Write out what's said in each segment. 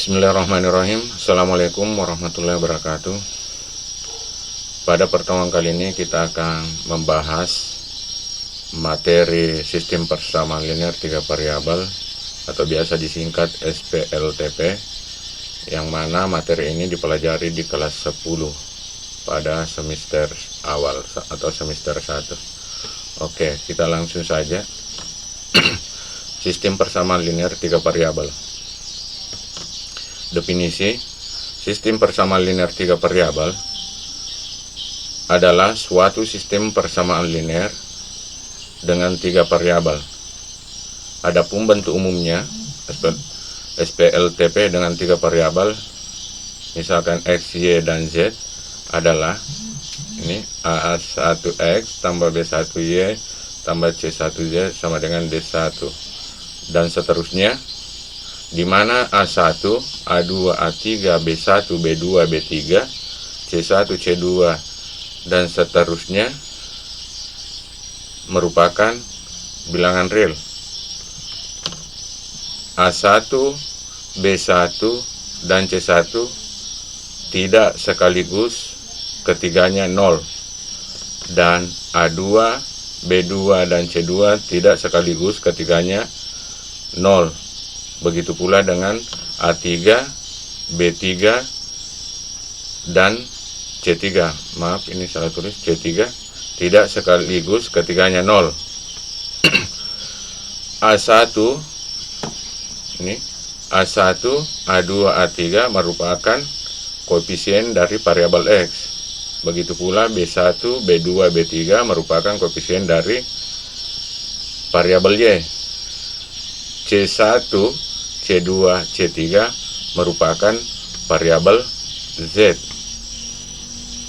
Bismillahirrahmanirrahim. Assalamualaikum warahmatullahi wabarakatuh. Pada pertemuan kali ini kita akan membahas materi sistem persamaan linear 3 variabel atau biasa disingkat SPLTP, yang mana materi ini dipelajari di kelas 10 pada semester awal atau semester 1. Oke, kita langsung saja. Sistem persamaan linear 3 variabel. Definisi: sistem persamaan linear 3 variabel adalah suatu sistem persamaan linear dengan 3 variabel. Adapun bentuk umumnya SPLTP dengan 3 variabel, misalkan X, Y, dan Z, adalah ini A1X tambah B1Y tambah C1Z sama dengan D1 dan seterusnya, di mana A1, A2, A3, B1, B2, B3, C1, C2, dan seterusnya merupakan bilangan real. A1, B1, dan C1 tidak sekaligus ketiganya 0, dan A2, B2, dan C2 tidak sekaligus ketiganya 0. Begitu pula dengan A3, B3, dan C3. Maaf, ini salah tulis, C3 tidak sekaligus ketiganya 0. A1 ini A1, A2, A3 merupakan koefisien dari variabel X. Begitu pula B1, B2, B3 merupakan koefisien dari variabel Y. C1, C2, C3 merupakan variabel Z.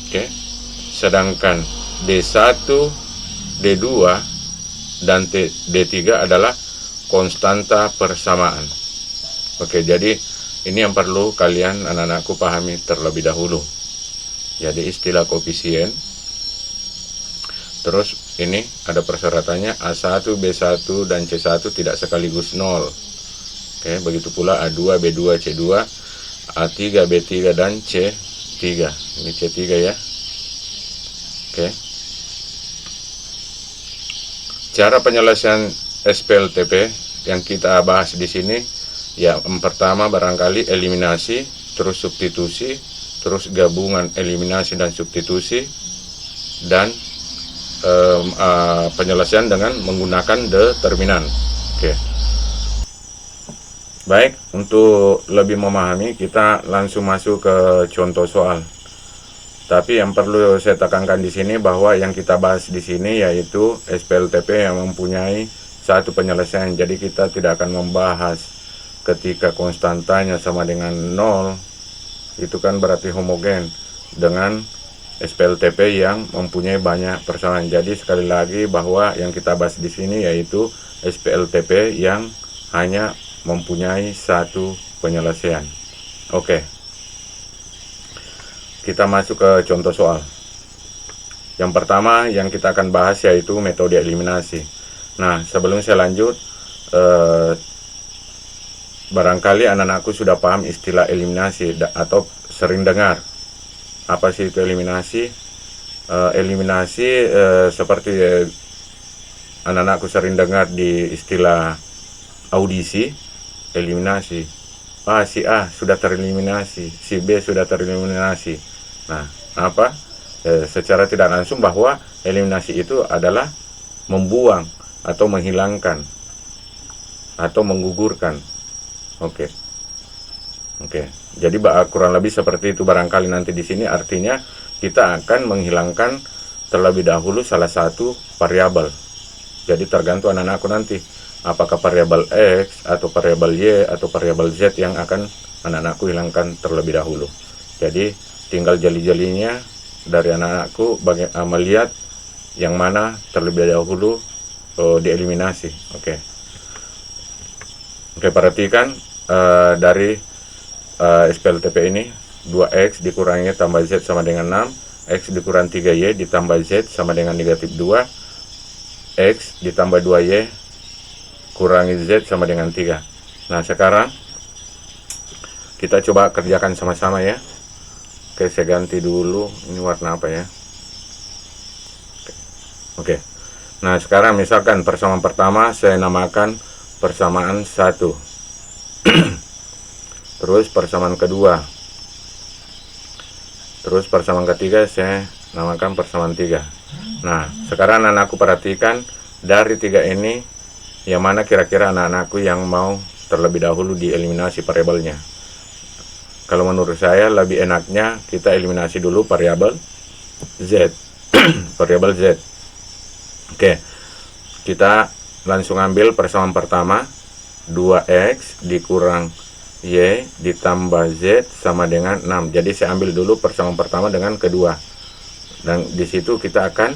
Oke. Sedangkan D1, D2, dan D3 adalah konstanta persamaan. Oke, jadi ini yang perlu kalian anak-anakku pahami terlebih dahulu. Jadi istilah koefisien. Terus ini ada persyaratannya, A1, B1, dan C1 tidak sekaligus 0. Oke, begitu pula A2, B2, C2, A3, B3, dan C3. Ini C3 ya. Oke. Cara penyelesaian SPLTP yang kita bahas di sini, ya, yang pertama barangkali eliminasi, terus substitusi, terus gabungan eliminasi dan substitusi, dan penyelesaian dengan menggunakan determinan. Oke. Baik, untuk lebih memahami kita langsung masuk ke contoh soal. Tapi yang perlu saya tekankan di sini bahwa yang kita bahas di sini yaitu SPLTP yang mempunyai satu penyelesaian. Jadi kita tidak akan membahas ketika konstantanya sama dengan 0, itu kan berarti homogen, dengan SPLTP yang mempunyai banyak persamaan. Jadi sekali lagi bahwa yang kita bahas di sini yaitu SPLTP yang hanya mempunyai satu penyelesaian. Oke. Kita masuk ke contoh soal. Yang pertama yang kita akan bahas yaitu metode eliminasi. Nah, sebelum saya lanjut, barangkali anak-anakku sudah paham istilah eliminasi atau sering dengar. Apa sih itu eliminasi? Eliminasi seperti anak-anakku sering dengar di istilah audisi, eliminasi. Si A sudah tereliminasi, si B sudah tereliminasi. Nah, apa? Secara tidak langsung bahwa eliminasi itu adalah membuang atau menghilangkan atau menggugurkan. Oke. Jadi kurang lebih seperti itu barangkali nanti di sini artinya kita akan menghilangkan terlebih dahulu salah satu variabel. Jadi tergantung anak-anakku nanti apakah variabel X atau variabel Y atau variabel Z yang akan anak-anakku hilangkan terlebih dahulu. Jadi tinggal jeli-jelinya dari anak-anakku melihat yang mana terlebih dahulu dieliminasi. Oke, perhatikan dari SPLTP ini 2X dikurangi tambah Z sama dengan 6, X dikurang 3Y ditambah Z sama dengan negatif 2, X ditambah 2Y kurangi Z sama dengan 3. Nah, sekarang Kita coba kerjakan sama-sama ya. Oke, saya ganti dulu. Ini warna apa ya? Oke. Nah, sekarang misalkan persamaan pertama saya namakan persamaan 1. Terus persamaan kedua. Terus persamaan ketiga saya namakan persamaan 3. Nah, sekarang anak-anakku perhatikan dari 3 ini yang mana kira-kira anak-anakku yang mau terlebih dahulu dieliminasi variabelnya. Kalau menurut saya lebih enaknya kita eliminasi dulu variabel Z. Variabel Z. Oke. Kita langsung ambil persamaan pertama, 2x dikurang y ditambah z sama dengan 6. Jadi saya ambil dulu persamaan pertama dengan kedua. Dan di situ kita akan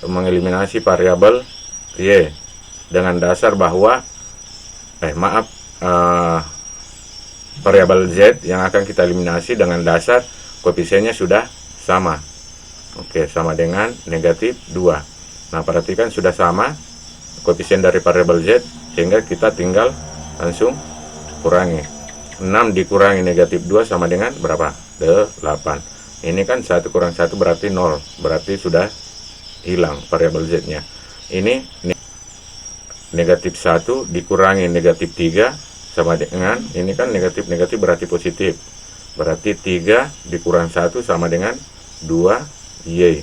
mengeliminasi variabel y dengan dasar bahwa variabel z yang akan kita eliminasi dengan dasar koefisiennya sudah sama. Oke, sama dengan negatif 2. Nah, perhatikan sudah sama koefisien dari variabel z, sehingga kita tinggal langsung kurangi. 6 dikurangi negatif 2 sama dengan berapa? 8. Ini kan 1 kurang 1 berarti 0. Berarti sudah hilang variabel z-nya. Ini negatif 1 dikurangi negatif 3 sama dengan, ini kan negatif berarti positif. Berarti 3 dikurang 1 sama dengan 2y.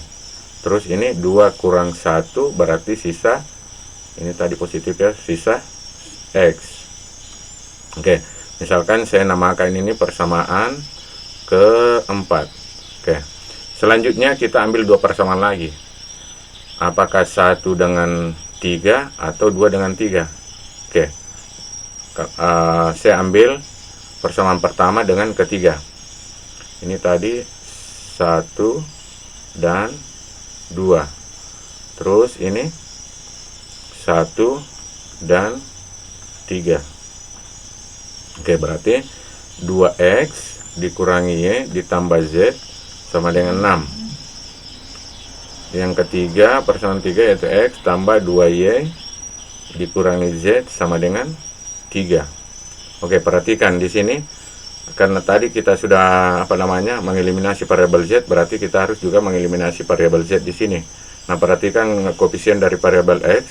Terus ini 2 kurang 1 berarti sisa, ini tadi positif ya, sisa x. Oke, misalkan saya namakan ini persamaan keempat. Oke, selanjutnya kita ambil 2 persamaan lagi. Apakah 1 dengan 3 atau 2 dengan 3? Oke, saya ambil persamaan pertama dengan ketiga. Ini tadi 1 dan 2. Terus ini 1 dan 3. Oke, berarti 2x dikurangi y ditambah z sama dengan 6. Yang ketiga, persamaan 3 yaitu x tambah 2y dikurangi z sama dengan 3. Oke, perhatikan di sini karena tadi kita sudah mengeliminasi variabel z, berarti kita harus juga mengeliminasi variabel z di sini. Nah, perhatikan koefisien dari variabel x,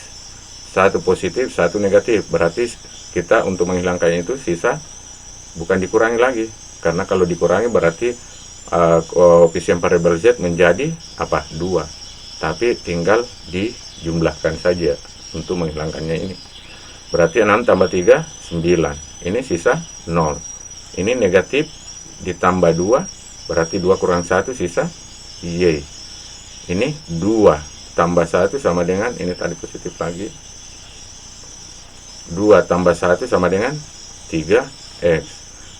1 positif, 1 negatif. Berarti kita untuk menghilangkannya itu sisa, bukan dikurangi lagi. Karena kalau dikurangi berarti koefisien variabel z menjadi 2. Tapi tinggal dijumlahkan saja untuk menghilangkannya ini. Berarti 6 tambah 3, 9. Ini sisa 0. Ini negatif ditambah 2, berarti 2 kurang 1 sisa y. Ini 2 tambah 1 sama dengan, ini tadi positif lagi, 2 tambah 1 sama dengan 3x.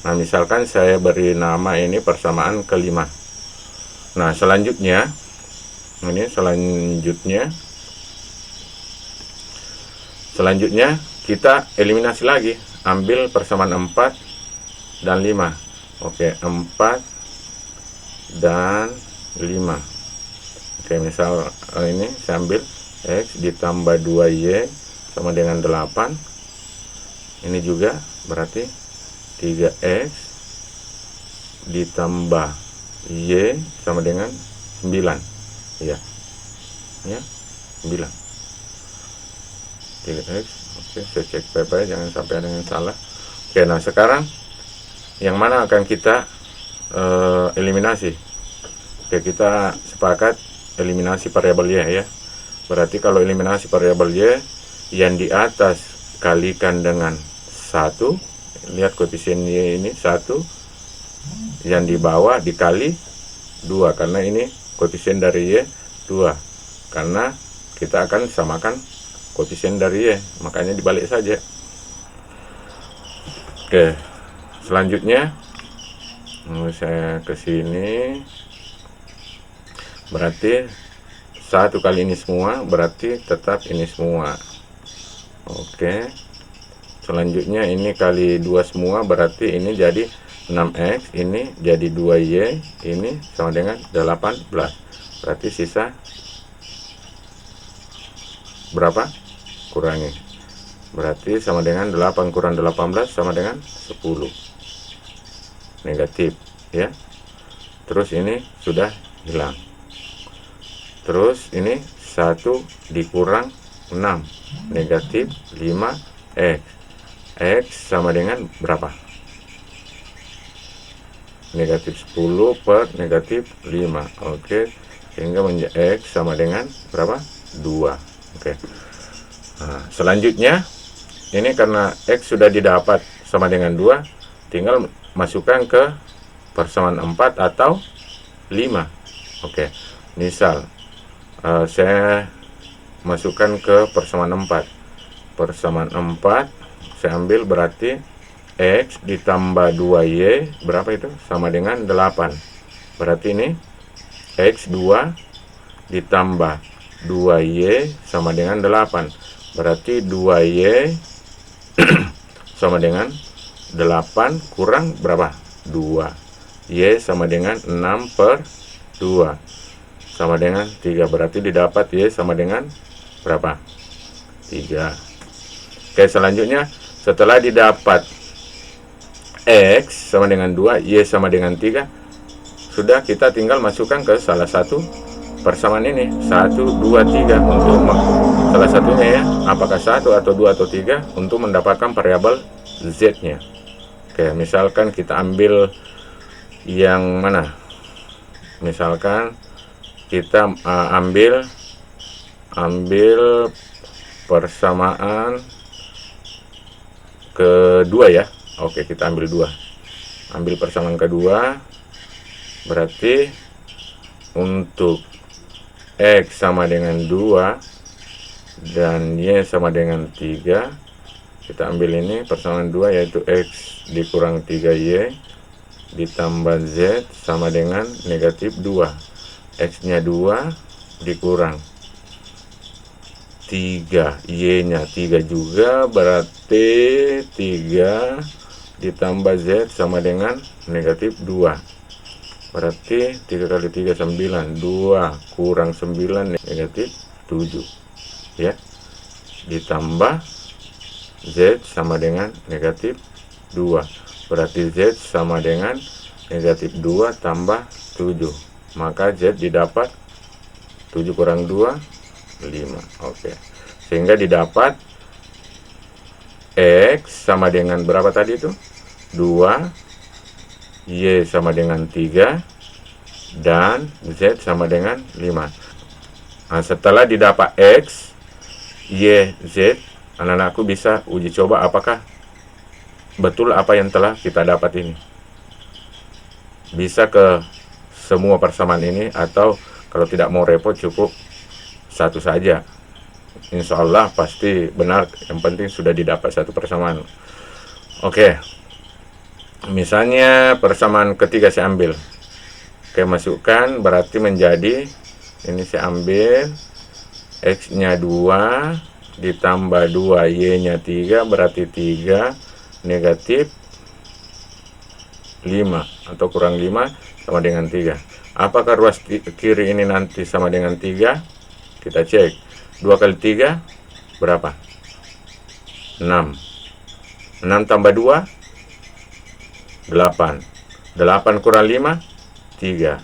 Nah, misalkan saya beri nama ini persamaan kelima. Nah, selanjutnya kita eliminasi lagi, ambil persamaan 4 dan 5. Oke, 4 dan 5. Oke, misal ini saya ambil x ditambah 2y sama dengan 8. Ini juga berarti 3x ditambah y sama dengan 9. Ya, 9. 3x. Oke, saya cek PP jangan sampai ada yang salah. Oke, nah sekarang yang mana akan kita eliminasi? Oke, kita sepakat eliminasi variabel y ya. Berarti kalau eliminasi variabel y, yang di atas kalikan dengan 1, lihat koefisien y ini 1, yang di bawah dikali 2, karena ini koefisien dari y 2, karena kita akan samakan koefisien dari y, makanya dibalik saja. Oke, selanjutnya saya ke sini, berarti 1 kali ini semua berarti tetap ini semua. Oke, selanjutnya ini kali 2 semua berarti ini jadi 6x, ini jadi 2y, ini sama dengan 18. Berarti sisa berapa? Kurangi. Berarti sama dengan 8 kurang 18 sama dengan 10. negatif ya. Terus ini sudah hilang. Terus ini 1 dikurang 6 negatif 5x. X sama dengan berapa? Negatif 10 per negatif 5. Oke, sehingga X sama dengan berapa? 2. Oke. Nah, selanjutnya ini karena X sudah didapat sama dengan 2, tinggal masukkan ke persamaan 4 atau 5. Oke, misal saya masukkan ke persamaan 4. Persamaan 4 saya ambil, berarti X ditambah 2Y berapa itu? Sama dengan 8. Berarti ini X 2 ditambah 2Y sama dengan 8. Berarti 2Y sama dengan 8 kurang berapa? 2. Y sama dengan 6 per 2 sama dengan 3. Berarti didapat Y sama dengan berapa? 3. Oke, selanjutnya setelah didapat X sama dengan 2, Y sama dengan 3, sudah kita tinggal masukkan ke salah satu persamaan ini. 1, 2, 3 untuk salah satunya ya, apakah 1 atau 2 atau 3 untuk mendapatkan variabel Z-nya. Oke, misalkan kita ambil yang mana? Misalkan kita ambil persamaan kedua ya. Oke, kita ambil 2. Ambil persamaan kedua, berarti untuk X sama dengan 2 dan Y sama dengan 3, kita ambil ini persamaan 2, yaitu X dikurang 3Y ditambah Z sama dengan negatif 2. X nya 2 dikurang 3, Y nya 3 juga, berarti 3 ditambah Z sama dengan negatif 2. Berarti 3 kali 3 9, 2 kurang 9 negatif 7 ya, ditambah Z sama dengan negatif 2. Berarti Z sama dengan negatif 2 tambah 7, maka Z didapat 7 kurang 2 5. Oke, sehingga didapat X sama dengan berapa tadi itu? 2, Y sama dengan 3, dan Z sama dengan 5. Nah, setelah didapat X, Y, Z, anak-anakku bisa uji coba apakah betul apa yang telah kita dapat ini. Bisa ke semua persamaan ini, atau kalau tidak mau repot cukup satu saja. Insya Allah pasti benar, yang penting sudah didapat satu persamaan. Oke, misalnya persamaan ketiga saya ambil. Oke, masukkan, berarti menjadi ini saya ambil X nya 2 ditambah 2 Y nya 3, berarti 3 negatif 5 atau kurang 5 sama dengan 3. Apakah ruas kiri ini nanti sama dengan 3? Kita cek. 2 kali 3 berapa? 6. 6 tambah 2 8. 8 kurang 5 3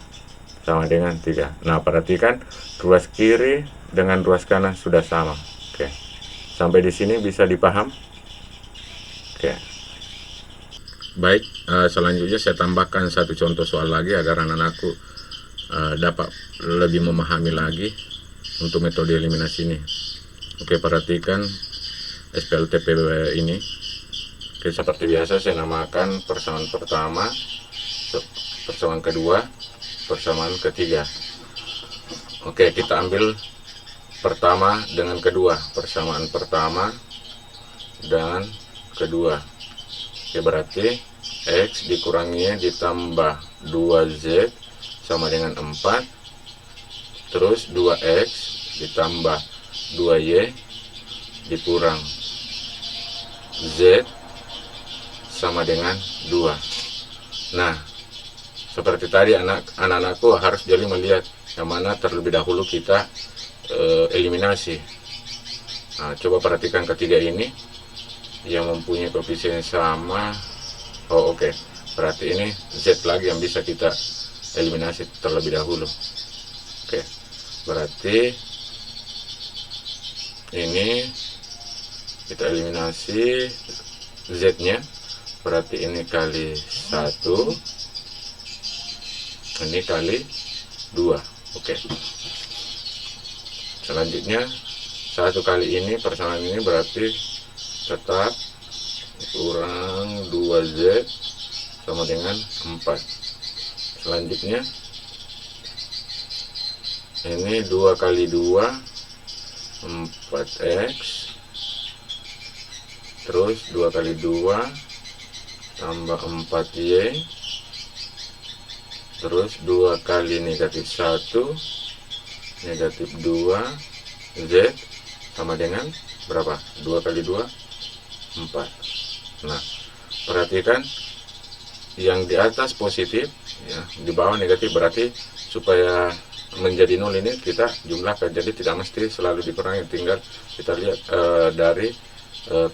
sama dengan 3. Nah, perhatikan ruas kiri dengan ruas kanan sudah sama. Oke. Sampai di sini bisa dipaham? Oke. Baik, selanjutnya saya tambahkan satu contoh soal lagi agar anak-anakku dapat lebih memahami lagi untuk metode eliminasi ini. Oke, perhatikan SPLTP ini. Oke, seperti biasa saya namakan persamaan pertama, persamaan kedua, persamaan ketiga. Oke, kita ambil pertama dengan kedua, persamaan pertama dan kedua. Oke, berarti X dikurangi ditambah 2Z sama dengan 4. Terus 2X ditambah 2Y dikurang Z sama dengan 2. Nah, seperti tadi anak-anakku harus jeli melihat yang mana terlebih dahulu kita eliminasi. Nah, coba perhatikan ketiga ini yang mempunyai koefisien sama. Oh, oke. berarti ini Z lagi yang bisa kita eliminasi terlebih dahulu. Oke, berarti ini kita eliminasi Z nya, berarti ini kali 1, ini kali 2. Oke, selanjutnya 1 kali ini persamaan ini berarti tetap kurang 2Z sama dengan 4. Selanjutnya ini 2 kali 2 4x, terus 2 kali 2 tambah 4y, terus 2 kali negatif 1 negatif 2 z sama dengan berapa? 2 kali 2 4. Nah, perhatikan yang di atas positif ya, di bawah negatif, berarti supaya menjadi 0 ini kita jumlahkan, jadi tidak mesti selalu dikurangi, tinggal kita lihat dari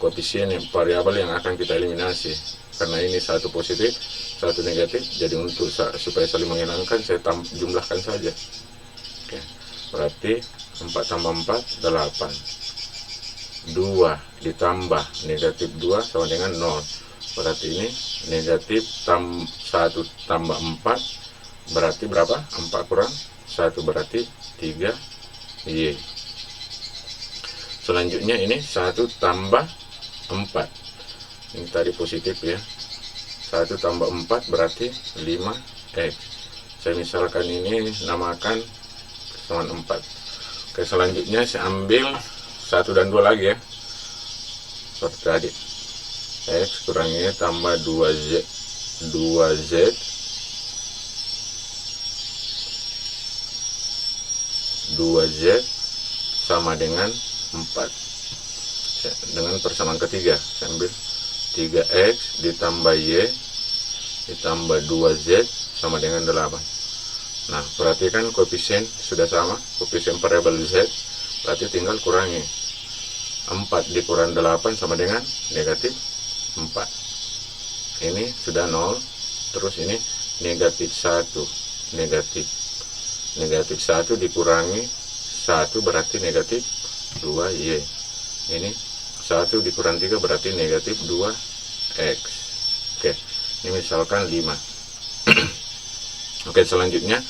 koefisien variabel yang akan kita eliminasi. Karena ini satu positif satu negatif, jadi untuk supaya saling menghilangkan saya jumlahkan saja. Oke, berarti 4 tambah 4 8, 2 ditambah negatif 2 sama dengan 0, berarti ini negatif 1 tambah 4 berarti berapa? 4 kurang 1 berarti 3y. Selanjutnya ini 1 tambah 4, ini tadi positif ya, 1 tambah 4 berarti 5x. Saya misalkan ini namakan sama 4. Oke, selanjutnya saya ambil 1 dan 2 lagi ya, seperti tadi, x kurangnya tambah 2z sama dengan 4. Dengan persamaan ketiga saya ambil 3x ditambah y ditambah 2z sama dengan 8. Nah, perhatikan koefisien sudah sama, koefisien variabel z, berarti tinggal kurangi 4 dikurang 8 sama dengan negatif 4. Ini sudah 0, terus ini negatif 1 negatif 1 dikurangi 1 berarti negatif 2y. Ini 1 dikurang 3 berarti negatif 2x. Oke, ini misalkan 5. Oke, selanjutnya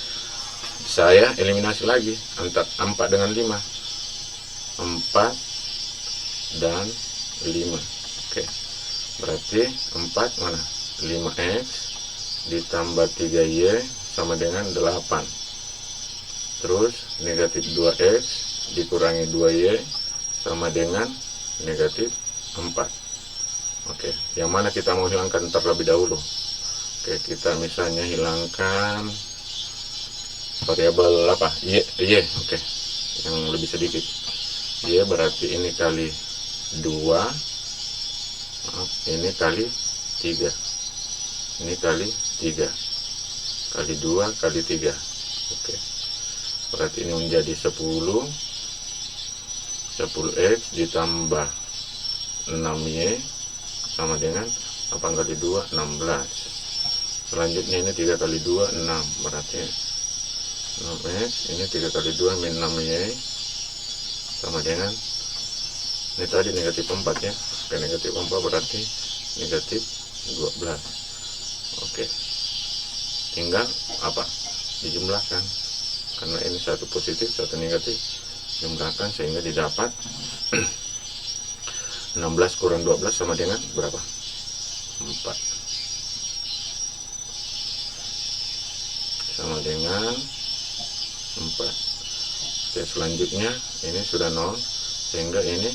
saya eliminasi lagi antara 4 dengan 5, 4 dan 5. Oke, berarti 4 mana? 5x ditambah 3y sama dengan 8. Terus negatif 2x dikurangi 2y sama dengan negatif 4. Oke, yang mana kita mau hilangkan terlebih dahulu? Oke, kita misalnya hilangkan variabel apa? Y. Oke, yang lebih sedikit. Y berarti ini kali 2, ini kali 3, ini kali 3, kali 2 kali 3. Oke, berarti ini menjadi 10x ditambah 6y sama dengan 8 kali 2 16. Selanjutnya ini 3 kali 2 6, berarti 6x, ini 3 kali 2 min 6y sama dengan ini tadi negatif 4 ya. Oke, negatif 4 berarti negatif 12. Oke, tinggal apa? Dijumlahkan, karena ini satu positif satu negatif, jumlahkan sehingga didapat 16 kurang 12 sama dengan berapa? 4, sama dengan 4. Oke, selanjutnya ini sudah 0 sehingga ini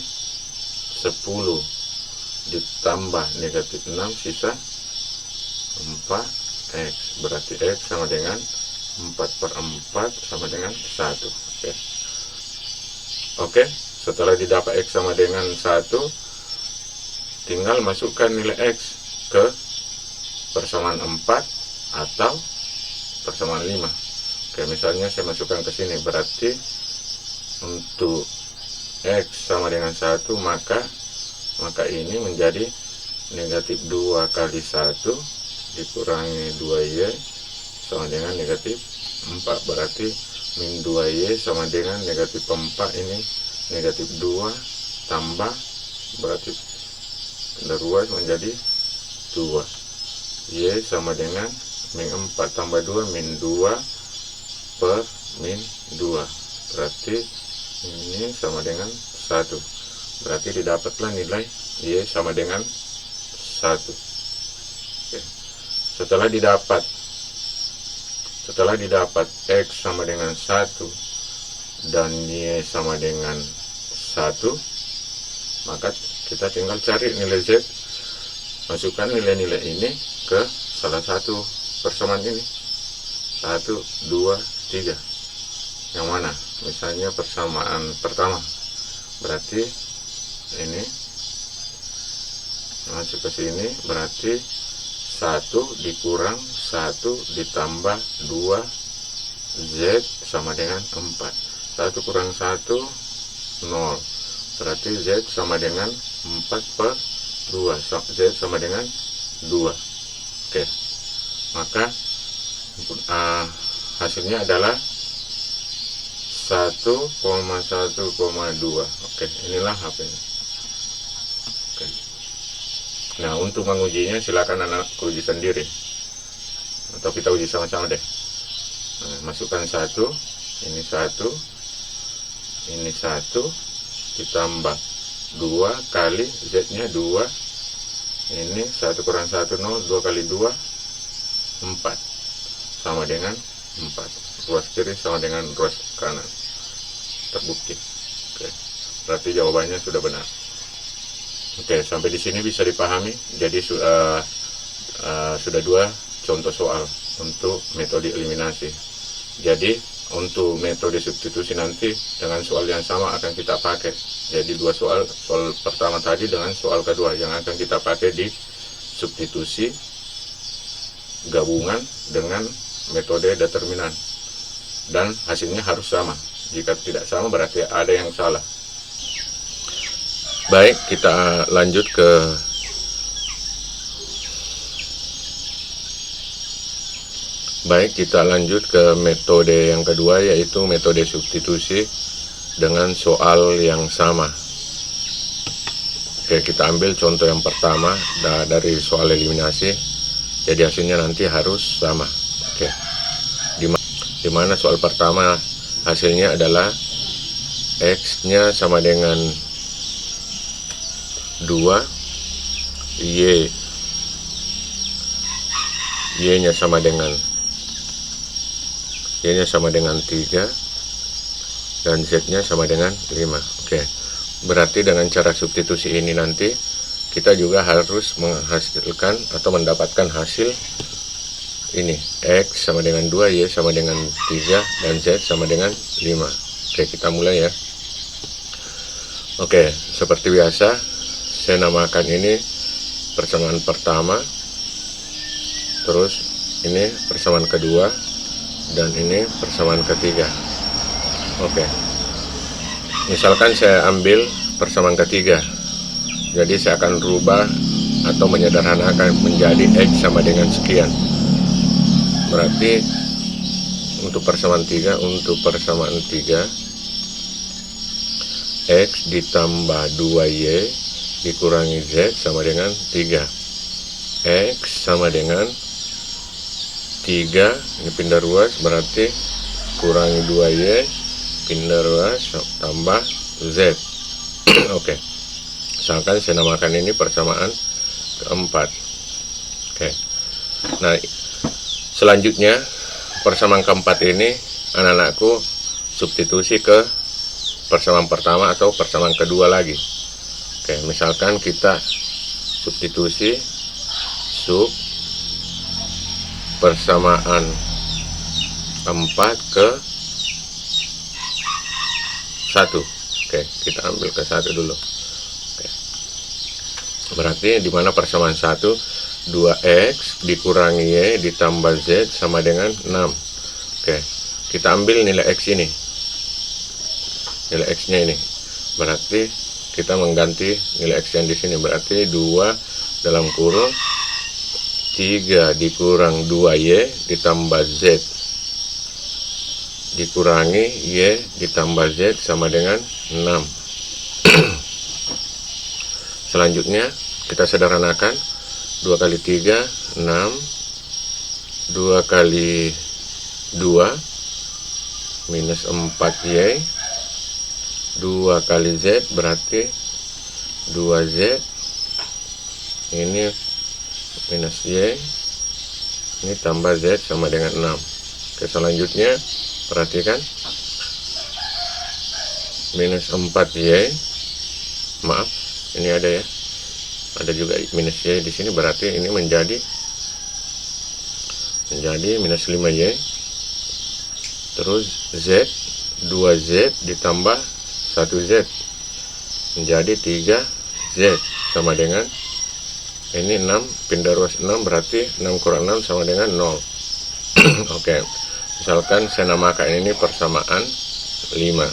10 ditambah negatif 6 sisa 4x, berarti x sama dengan 4/4 sama dengan 1. Oke, setelah didapat x sama dengan 1, tinggal masukkan nilai x ke persamaan 4 atau persamaan 5. Oke, misalnya saya masukkan ke sini, berarti untuk x sama dengan 1 maka ini menjadi negatif 2 kali 1 dikurangi 2Y sama dengan negatif 4. Berarti min 2Y sama dengan negatif 4. Ini negatif 2 tambah, berarti ruas menjadi 2. Y sama dengan min 4 tambah 2, min 2 per min 2. Berarti ini sama dengan 1. Berarti didapatlah nilai Y sama dengan 1. Oke. Setelah didapat X sama dengan 1 dan Y sama dengan 1, maka kita tinggal cari nilai Z. Masukkan nilai-nilai ini ke salah satu persamaan ini. 1, 2, 3. Yang mana? Misalnya persamaan pertama. Berarti ini masuk ke sini, berarti 1 dikurang 1 ditambah 2 Z sama dengan 4. 1 kurang 1 0. Berarti Z sama dengan 4 per 2. Z sama dengan 2. Oke. Maka hasilnya adalah 1,1,2. Oke, inilah HP-nya. Oke. Nah, untuk mengujinya silakan anak uji sendiri, atau kita uji sama-sama deh. Nah, masukkan 1, ini 1, ini 1, ditambah 2 kali Z-nya 2. Ini 1 kurang 1 0, 2 kali 2 4 sama dengan 4. Ruas kiri sama dengan ruas kanan. Terbukti. Oke. Berarti jawabannya sudah benar. Oke, sampai di sini bisa dipahami. Jadi sudah 2 contoh soal untuk metode eliminasi. Jadi untuk metode substitusi nanti dengan soal yang sama akan kita pakai. Jadi 2 soal pertama tadi dengan soal kedua yang akan kita pakai di substitusi gabungan dengan metode determinan, dan hasilnya harus sama. Jika tidak sama berarti ada yang salah. Baik, kita lanjut ke metode yang kedua, yaitu metode substitusi dengan soal yang sama. Oke, kita ambil contoh yang pertama dari soal eliminasi. Jadi hasilnya nanti harus sama. Oke. Dimana soal pertama hasilnya adalah X-nya sama dengan 2, Y-nya sama dengan 3, dan Z-nya sama dengan 5. Oke. Berarti dengan cara substitusi ini nanti kita juga harus menghasilkan atau mendapatkan hasil ini. X sama dengan 2, Y sama dengan 3, dan Z sama dengan 5. Oke, kita mulai ya. Oke, seperti biasa saya namakan ini persamaan pertama, terus ini persamaan kedua, dan ini persamaan ketiga. Oke, misalkan saya ambil persamaan ketiga, jadi saya akan rubah atau menyederhanakan menjadi X sama dengan sekian. Berarti untuk persamaan 3, X ditambah 2Y dikurangi Z sama dengan 3. X sama dengan 3, ini pindah ruas, berarti kurangi 2Y, pindah ruas, tambah Z. Oke. Misalkan saya namakan ini persamaan keempat. Oke. Nah, selanjutnya persamaan keempat ini anak-anakku substitusi ke persamaan pertama atau persamaan kedua lagi. Oke, misalkan kita substitusi sub persamaan 4 ke 1. Oke, kita ambil ke 1 dulu. Oke. Berarti di mana persamaan 1, 2X dikurangi Y ditambah Z sama dengan 6. Oke, kita ambil nilai X ini. Nilai X-nya ini. Berarti kita mengganti nilai X yang di sini. Berarti 2 dalam kurung 3 dikurang 2Y ditambah Z dikurangi Y ditambah Z sama dengan 6. Selanjutnya kita sederhanakan. 2 kali 3 6, 2 kali 2 minus 4Y, 2 kali Z berarti 2Z, ini minus Y, ini tambah Z sama dengan 6. Oke, selanjutnya perhatikan, minus 4Y, maaf ini ada juga minus Y di sini, berarti ini menjadi minus 5Y. Terus Z, 2Z ditambah 1Z menjadi 3Z sama dengan ini 6, pindah ruas 6 berarti 6 kurang 6 sama dengan 0. Oke, misalkan saya namakan ini persamaan 5.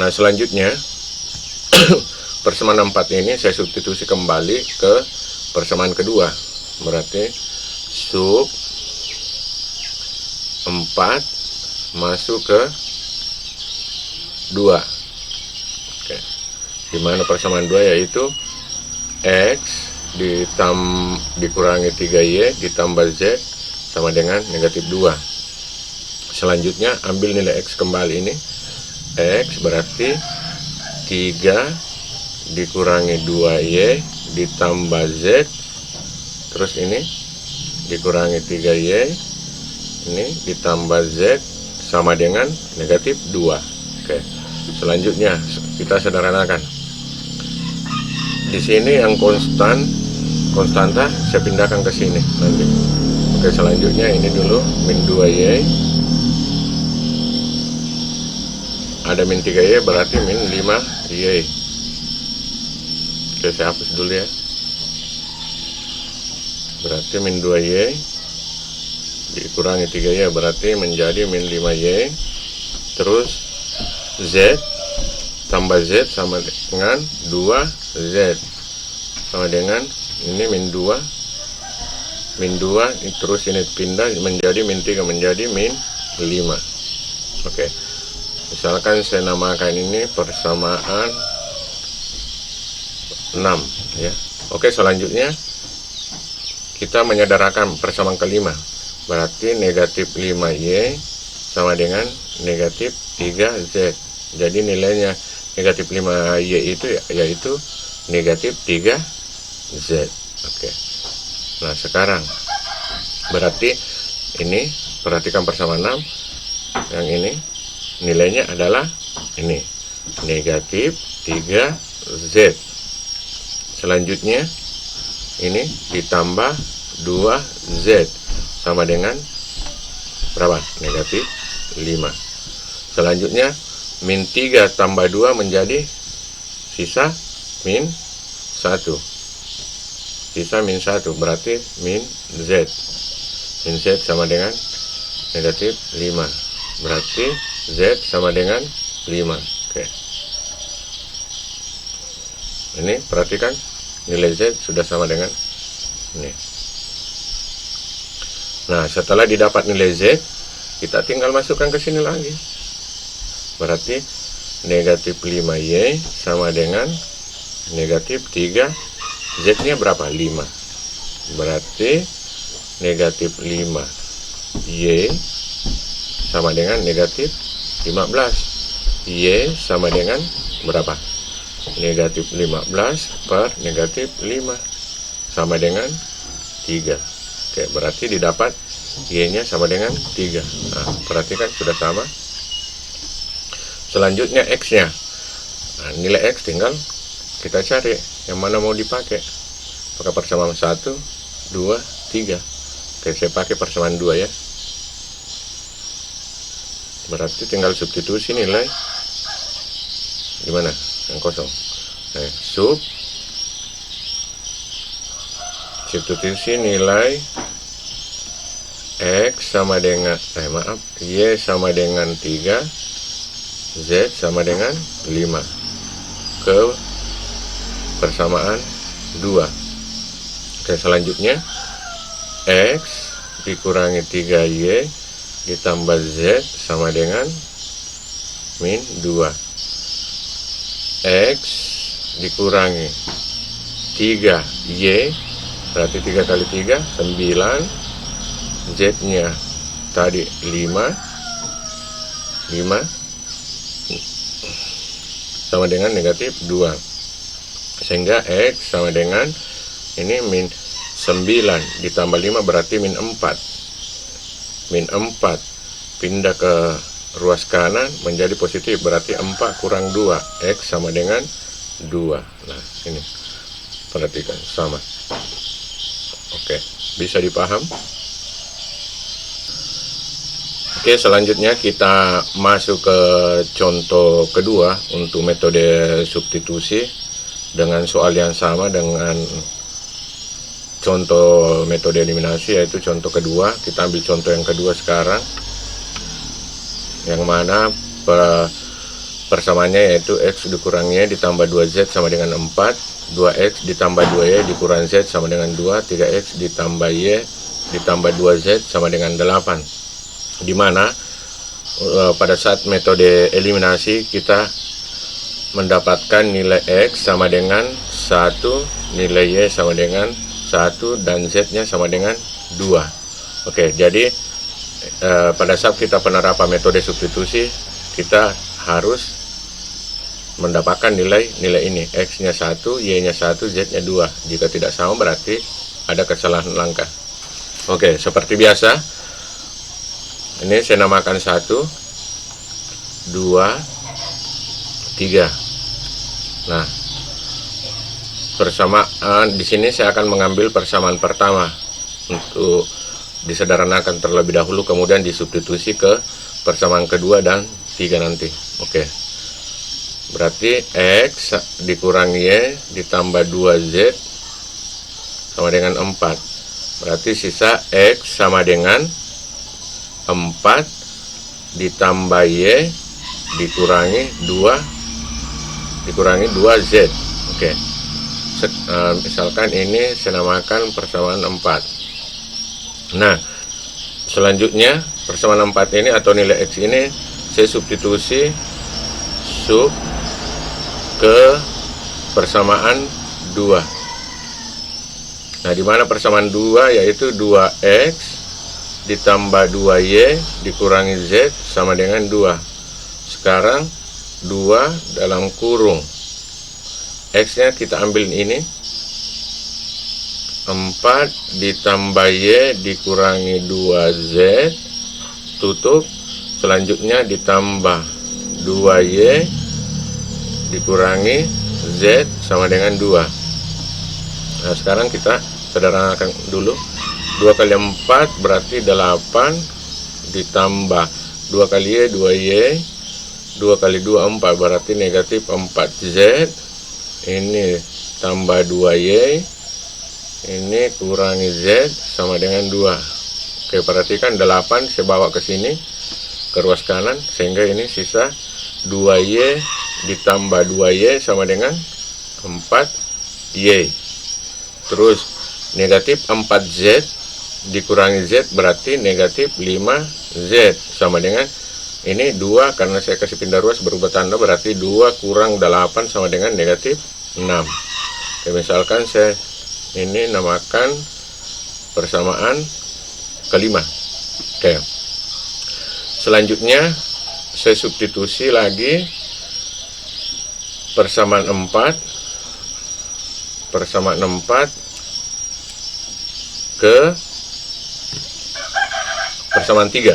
Nah, selanjutnya persamaan 4 ini saya substitusi kembali ke persamaan kedua, berarti sub 4 masuk ke 2. Oke, dimana persamaan 2 yaitu X dikurangi 3Y ditambah Z sama dengan negatif 2. Selanjutnya ambil nilai X kembali, ini X berarti 3 dikurangi 2Y ditambah Z, terus ini dikurangi 3Y, ini ditambah Z sama dengan negatif 2. Oke, selanjutnya kita sederhanakan. Di sini yang konstanta saya pindahkan ke sini nanti. Oke, selanjutnya ini dulu min 2Y, ada min 3Y berarti min 5Y. Oke, saya hapus dulu ya. Berarti min 2Y dikurangi 3Y berarti menjadi min 5Y. Terus Z tambah Z sama dengan 2Z sama dengan ini min 2 terus ini pindah menjadi min 3 menjadi min 5. Oke, misalkan saya namakan ini persamaan 6 ya. Oke, selanjutnya kita menyederhanakan persamaan kelima, berarti negatif 5Y sama dengan negatif 3Z. Jadi nilainya negatif 5Y itu yaitu negatif 3Z. Oke, nah sekarang berarti ini perhatikan persamaan 6, yang ini nilainya adalah ini negatif 3Z. Selanjutnya ini ditambah 2Z sama dengan berapa? Negatif 5. Selanjutnya min 3 tambah 2 menjadi sisa min 1. Sisa min 1 berarti min Z. Min Z sama dengan negatif 5. Berarti Z sama dengan 5. Oke. Ini perhatikan nilai Z sudah sama dengan ini. Nah, setelah didapat nilai Z, kita tinggal masukkan ke sini lagi. Berarti negatif 5Y sama dengan negatif 3. Z-nya berapa? 5. Berarti negatif 5Y sama dengan negatif 15. Y sama dengan berapa? Negatif 15 per negatif 5 sama dengan 3. Oke, berarti didapat Y-nya sama dengan 3. Nah, perhatikan sudah sama. Selanjutnya X-nya. Nah, nilai X tinggal kita cari yang mana mau dipakai. Apakah persamaan 1, 2, 3. Oke, saya pakai persamaan 2 ya. Berarti tinggal substitusi nilai di mana? Yang kosong. Nah, substitusi nilai X sama dengan Y sama dengan 3, Z sama dengan 5 ke persamaan 2. Oke, selanjutnya X dikurangi 3Y ditambah Z sama dengan min 2. X dikurangi 3Y, berarti 3 kali 3, 9. Z-nya tadi 5 sama dengan negatif 2. Sehingga X sama dengan ini min 9 ditambah 5 berarti min 4. Min 4 pindah ke ruas kanan menjadi positif, berarti 4 kurang 2, X sama dengan 2. Nah, ini perhatikan, sama. Oke, bisa dipaham? Oke, selanjutnya kita masuk ke contoh kedua untuk metode substitusi dengan soal yang sama dengan contoh metode eliminasi, yaitu contoh kedua. Kita ambil contoh yang kedua sekarang, yang mana persamaannya yaitu X dikurangi Y ditambah 2Z sama dengan 4, 2X ditambah 2Y dikurangi Z sama dengan 2, 3X ditambah Y ditambah 2Z sama dengan 8. Di mana pada saat metode eliminasi kita mendapatkan nilai X sama dengan 1, nilai Y sama dengan 1, dan Z-nya sama dengan 2. Oke, jadi pada saat kita penerapan metode substitusi, kita harus mendapatkan nilai ini, X-nya 1, Y-nya 1, Z-nya 2. Jika tidak sama berarti ada kesalahan langkah. Oke, seperti biasa, ini saya namakan 1, 2, 3. Nah, persamaan di sini saya akan mengambil persamaan pertama untuk disederhanakan terlebih dahulu, kemudian disubstitusi ke persamaan kedua dan 3 nanti. Oke. Berarti X dikurangi Y ditambah 2Z sama dengan 4. Berarti sisa X sama dengan 4 ditambah Y dikurangi 2Z. Oke. Misalkan ini saya namakan persamaan 4. Nah, selanjutnya persamaan 4 ini atau nilai X ini saya substitusi ke persamaan 2. Nah, di mana persamaan 2 yaitu 2X ditambah 2Y dikurangi Z sama dengan 2. Sekarang 2 dalam kurung X-nya kita ambil ini, 4 ditambah Y dikurangi 2Z tutup, selanjutnya ditambah 2Y dikurangi Z sama dengan 2. Nah, sekarang kita sederhanakan dulu. 2 kali 4 berarti 8 ditambah 2 kali Y 2Y, 2 kali 2 4 berarti negatif 4Z, ini tambah 2Y, ini kurangi Z sama dengan 2. Oke, perhatikan 8 saya bawa ke sini ke ruas kanan sehingga ini sisa 2Y ditambah 2Y sama dengan 4Y. Terus negatif 4Z dikurangi Z berarti negatif 5Z sama dengan ini 2, karena saya kasih pindah ruas berubah tanda, berarti 2 kurang 8 sama dengan negatif 6. Oke, misalkan saya ini namakan persamaan kelima. Oke, selanjutnya saya substitusi lagi persamaan 4 ke persamaan 3.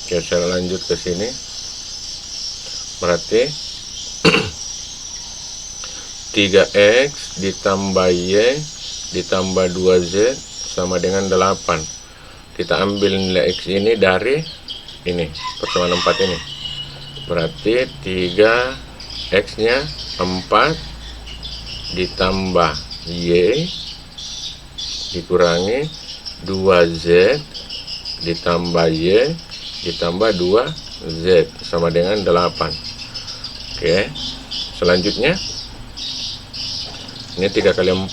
Oke, saya lanjut ke sini. Berarti 3X ditambah Y ditambah 2Z sama dengan 8. Kita ambil nilai X ini dari ini, persamaan 4 ini. Berarti 3X nya 4 ditambah Y dikurangi 2Z ditambah Y ditambah 2Z sama dengan 8. Oke, selanjutnya Ini 3 kali 4,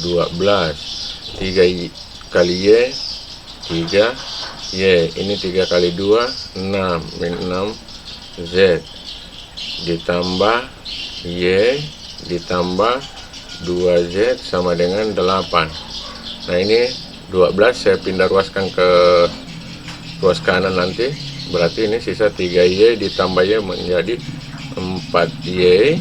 12. 3 kali Y, 3 Y. Ini 3 kali 2, 6. Min 6 Z. Ditambah Y, ditambah 2Z sama dengan 8. Nah ini 12 saya pindah ruaskan ke ruas kanan nanti. Berarti ini sisa 3Y ditambah Y menjadi 4Y.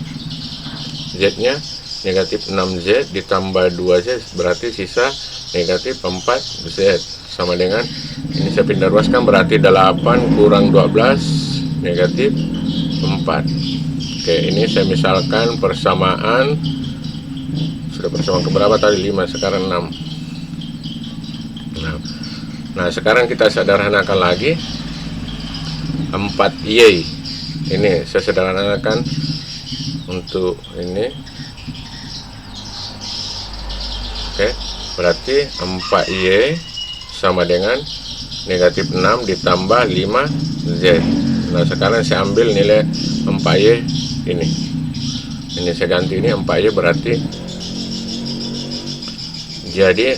Z-nya negatif 6Z ditambah 2Z berarti sisa negatif 4Z sama dengan ini saya pindah ruaskan berarti 8 kurang 12 negatif 4. Oke, ini saya misalkan persamaan sudah persamaan keberapa tadi? 5, sekarang 6. Nah sekarang kita sederhanakan lagi 4Y. Ini saya sederhanakan untuk ini. Oke, berarti 4Y sama dengan negatif 6 ditambah 5Z. Nah sekarang saya ambil nilai 4Y ini. Ini saya ganti ini 4Y berarti jadi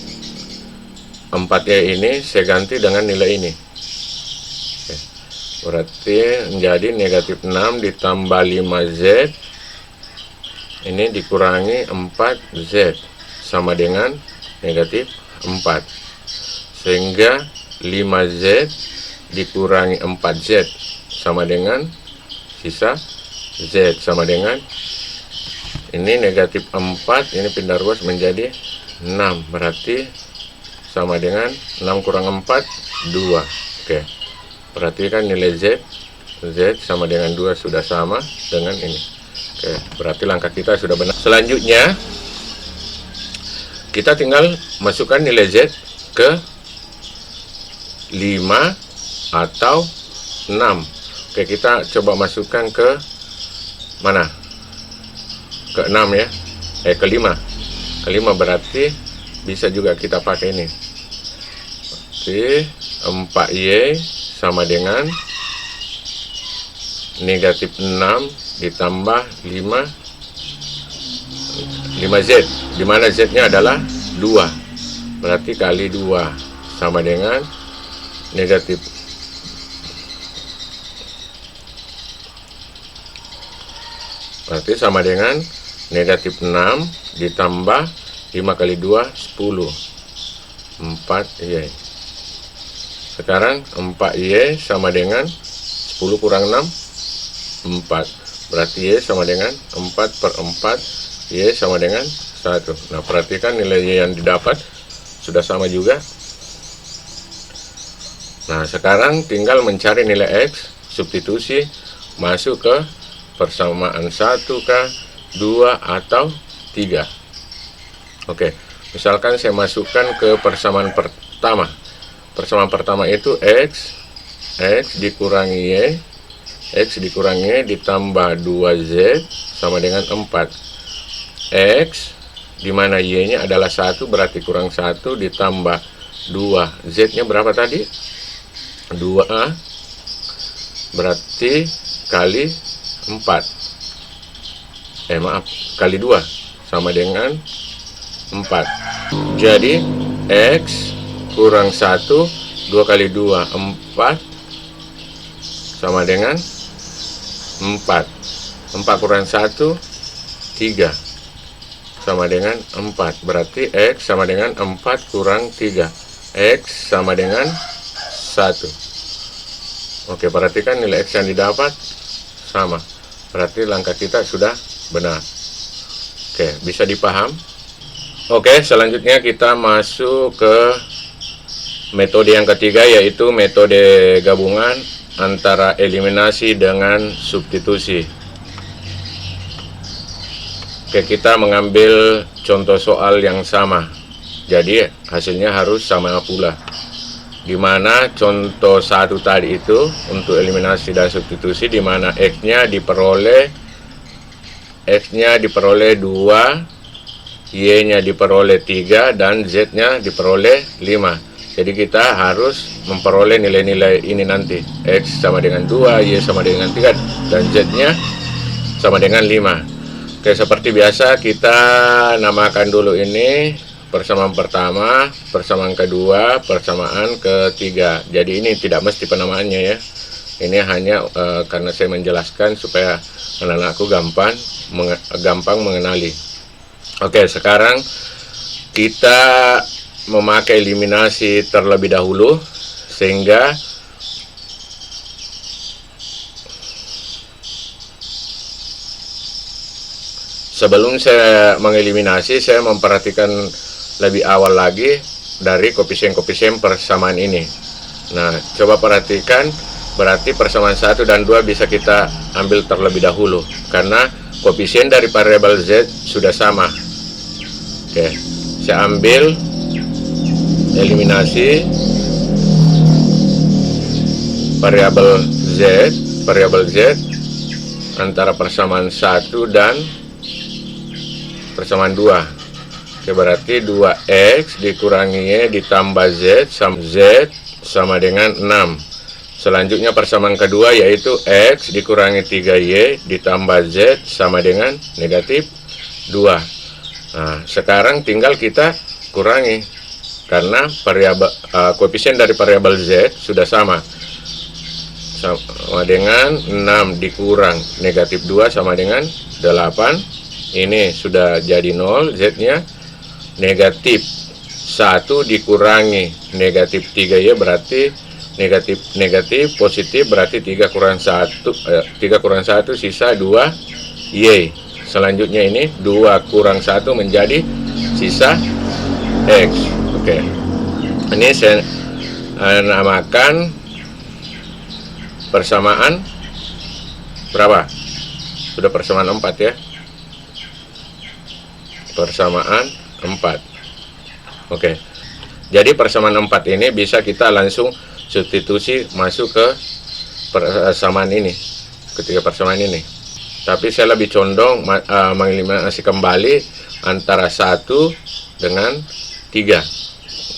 4Y ini saya ganti dengan nilai ini. Oke, berarti menjadi negatif 6 ditambah 5Z ini dikurangi 4Z sama dengan negatif 4, sehingga 5Z dikurangi 4Z sama dengan sisa Z sama dengan ini negatif 4, ini pindah ruas menjadi 6, berarti sama dengan 6 kurang 4, 2. Oke, perhatikan nilai Z sama dengan 2 sudah sama dengan ini. Oke, berarti langkah kita sudah benar. Selanjutnya kita tinggal masukkan nilai Z ke 5 atau 6. Oke, kita coba masukkan ke mana? Ke 6 ya. Ke 5. Ke 5 berarti bisa juga kita pakai ini. Berarti 4Y sama dengan negatif 6 ditambah 5Z, di mana Z-nya adalah 2. Berarti kali 2 sama dengan negatif. Berarti sama dengan negatif 6 ditambah 5 kali 2, 10. 4Y. Sekarang 4Y sama dengan 10 kurang 6, 4. Berarti Y sama dengan 4 per 4. Y sama dengan 1. Nah, perhatikan nilai Y yang didapat sudah sama juga. Nah, sekarang tinggal mencari nilai X, substitusi, masuk ke persamaan 1kah, 2 atau 3. Oke, misalkan saya masukkan ke persamaan pertama. Persamaan pertama itu X dikurangi Y, X dikurangi Y ditambah 2Z sama dengan 4. X dimana Y-nya adalah 1 berarti kurang 1 ditambah 2. Z-nya berapa tadi? 2A berarti kali 4. Kali 2 sama dengan 4. Jadi X kurang 1, 2 kali 2, 4 sama dengan 4. 4 kurang 1, 3 sama dengan 4. Berarti X sama dengan 4 kurang 3. X sama dengan 1. Oke, perhatikan nilai X yang didapat sama. Berarti langkah kita sudah benar. Oke, bisa dipaham? Oke, selanjutnya kita masuk ke metode yang ketiga, yaitu metode gabungan antara eliminasi dengan substitusi. Oke, kita mengambil contoh soal yang sama. Jadi hasilnya harus sama pula. Dimana contoh 1 tadi itu untuk eliminasi dan substitusi, dimana X-nya diperoleh 2, Y-nya diperoleh 3, dan Z-nya diperoleh 5. Jadi kita harus memperoleh nilai-nilai ini nanti. X sama dengan 2, Y sama dengan 3, dan Z-nya sama dengan 5. Oke, seperti biasa kita namakan dulu ini persamaan pertama, persamaan kedua, persamaan ketiga. Jadi ini tidak mesti penamaannya ya. Ini hanya karena saya menjelaskan supaya anak-anakku gampang mengenali. Oke, sekarang kita memakai eliminasi terlebih dahulu sehingga sebelum saya mengeliminasi, saya memperhatikan lebih awal lagi dari koefisien-koefisien persamaan ini. Nah, coba perhatikan, berarti persamaan 1 dan 2 bisa kita ambil terlebih dahulu, karena koefisien dari variabel Z sudah sama. Oke, saya ambil eliminasi variabel Z antara persamaan 1 dan persamaan 2. Oke, berarti 2x dikurangi y ditambah z sama dengan 6. Selanjutnya persamaan kedua yaitu x dikurangi 3y ditambah z sama dengan negatif 2. Nah, sekarang tinggal kita kurangi karena koefisien dari variabel z sudah sama dengan 6 dikurang negatif 2 sama dengan 8. Ini sudah jadi 0, z-nya negatif 1 dikurangi negatif 3y berarti negatif positif, berarti 3 kurang 1 sisa 2y. Selanjutnya ini 2 kurang 1 menjadi sisa x. Oke, ini saya namakan persamaan berapa? Sudah persamaan 4 ya. Persamaan 4. Oke. Jadi persamaan 4 ini bisa kita langsung substitusi masuk ke persamaan ini, ketiga persamaan ini. Tapi saya lebih condong mengeliminasi kembali antara 1 dengan 3.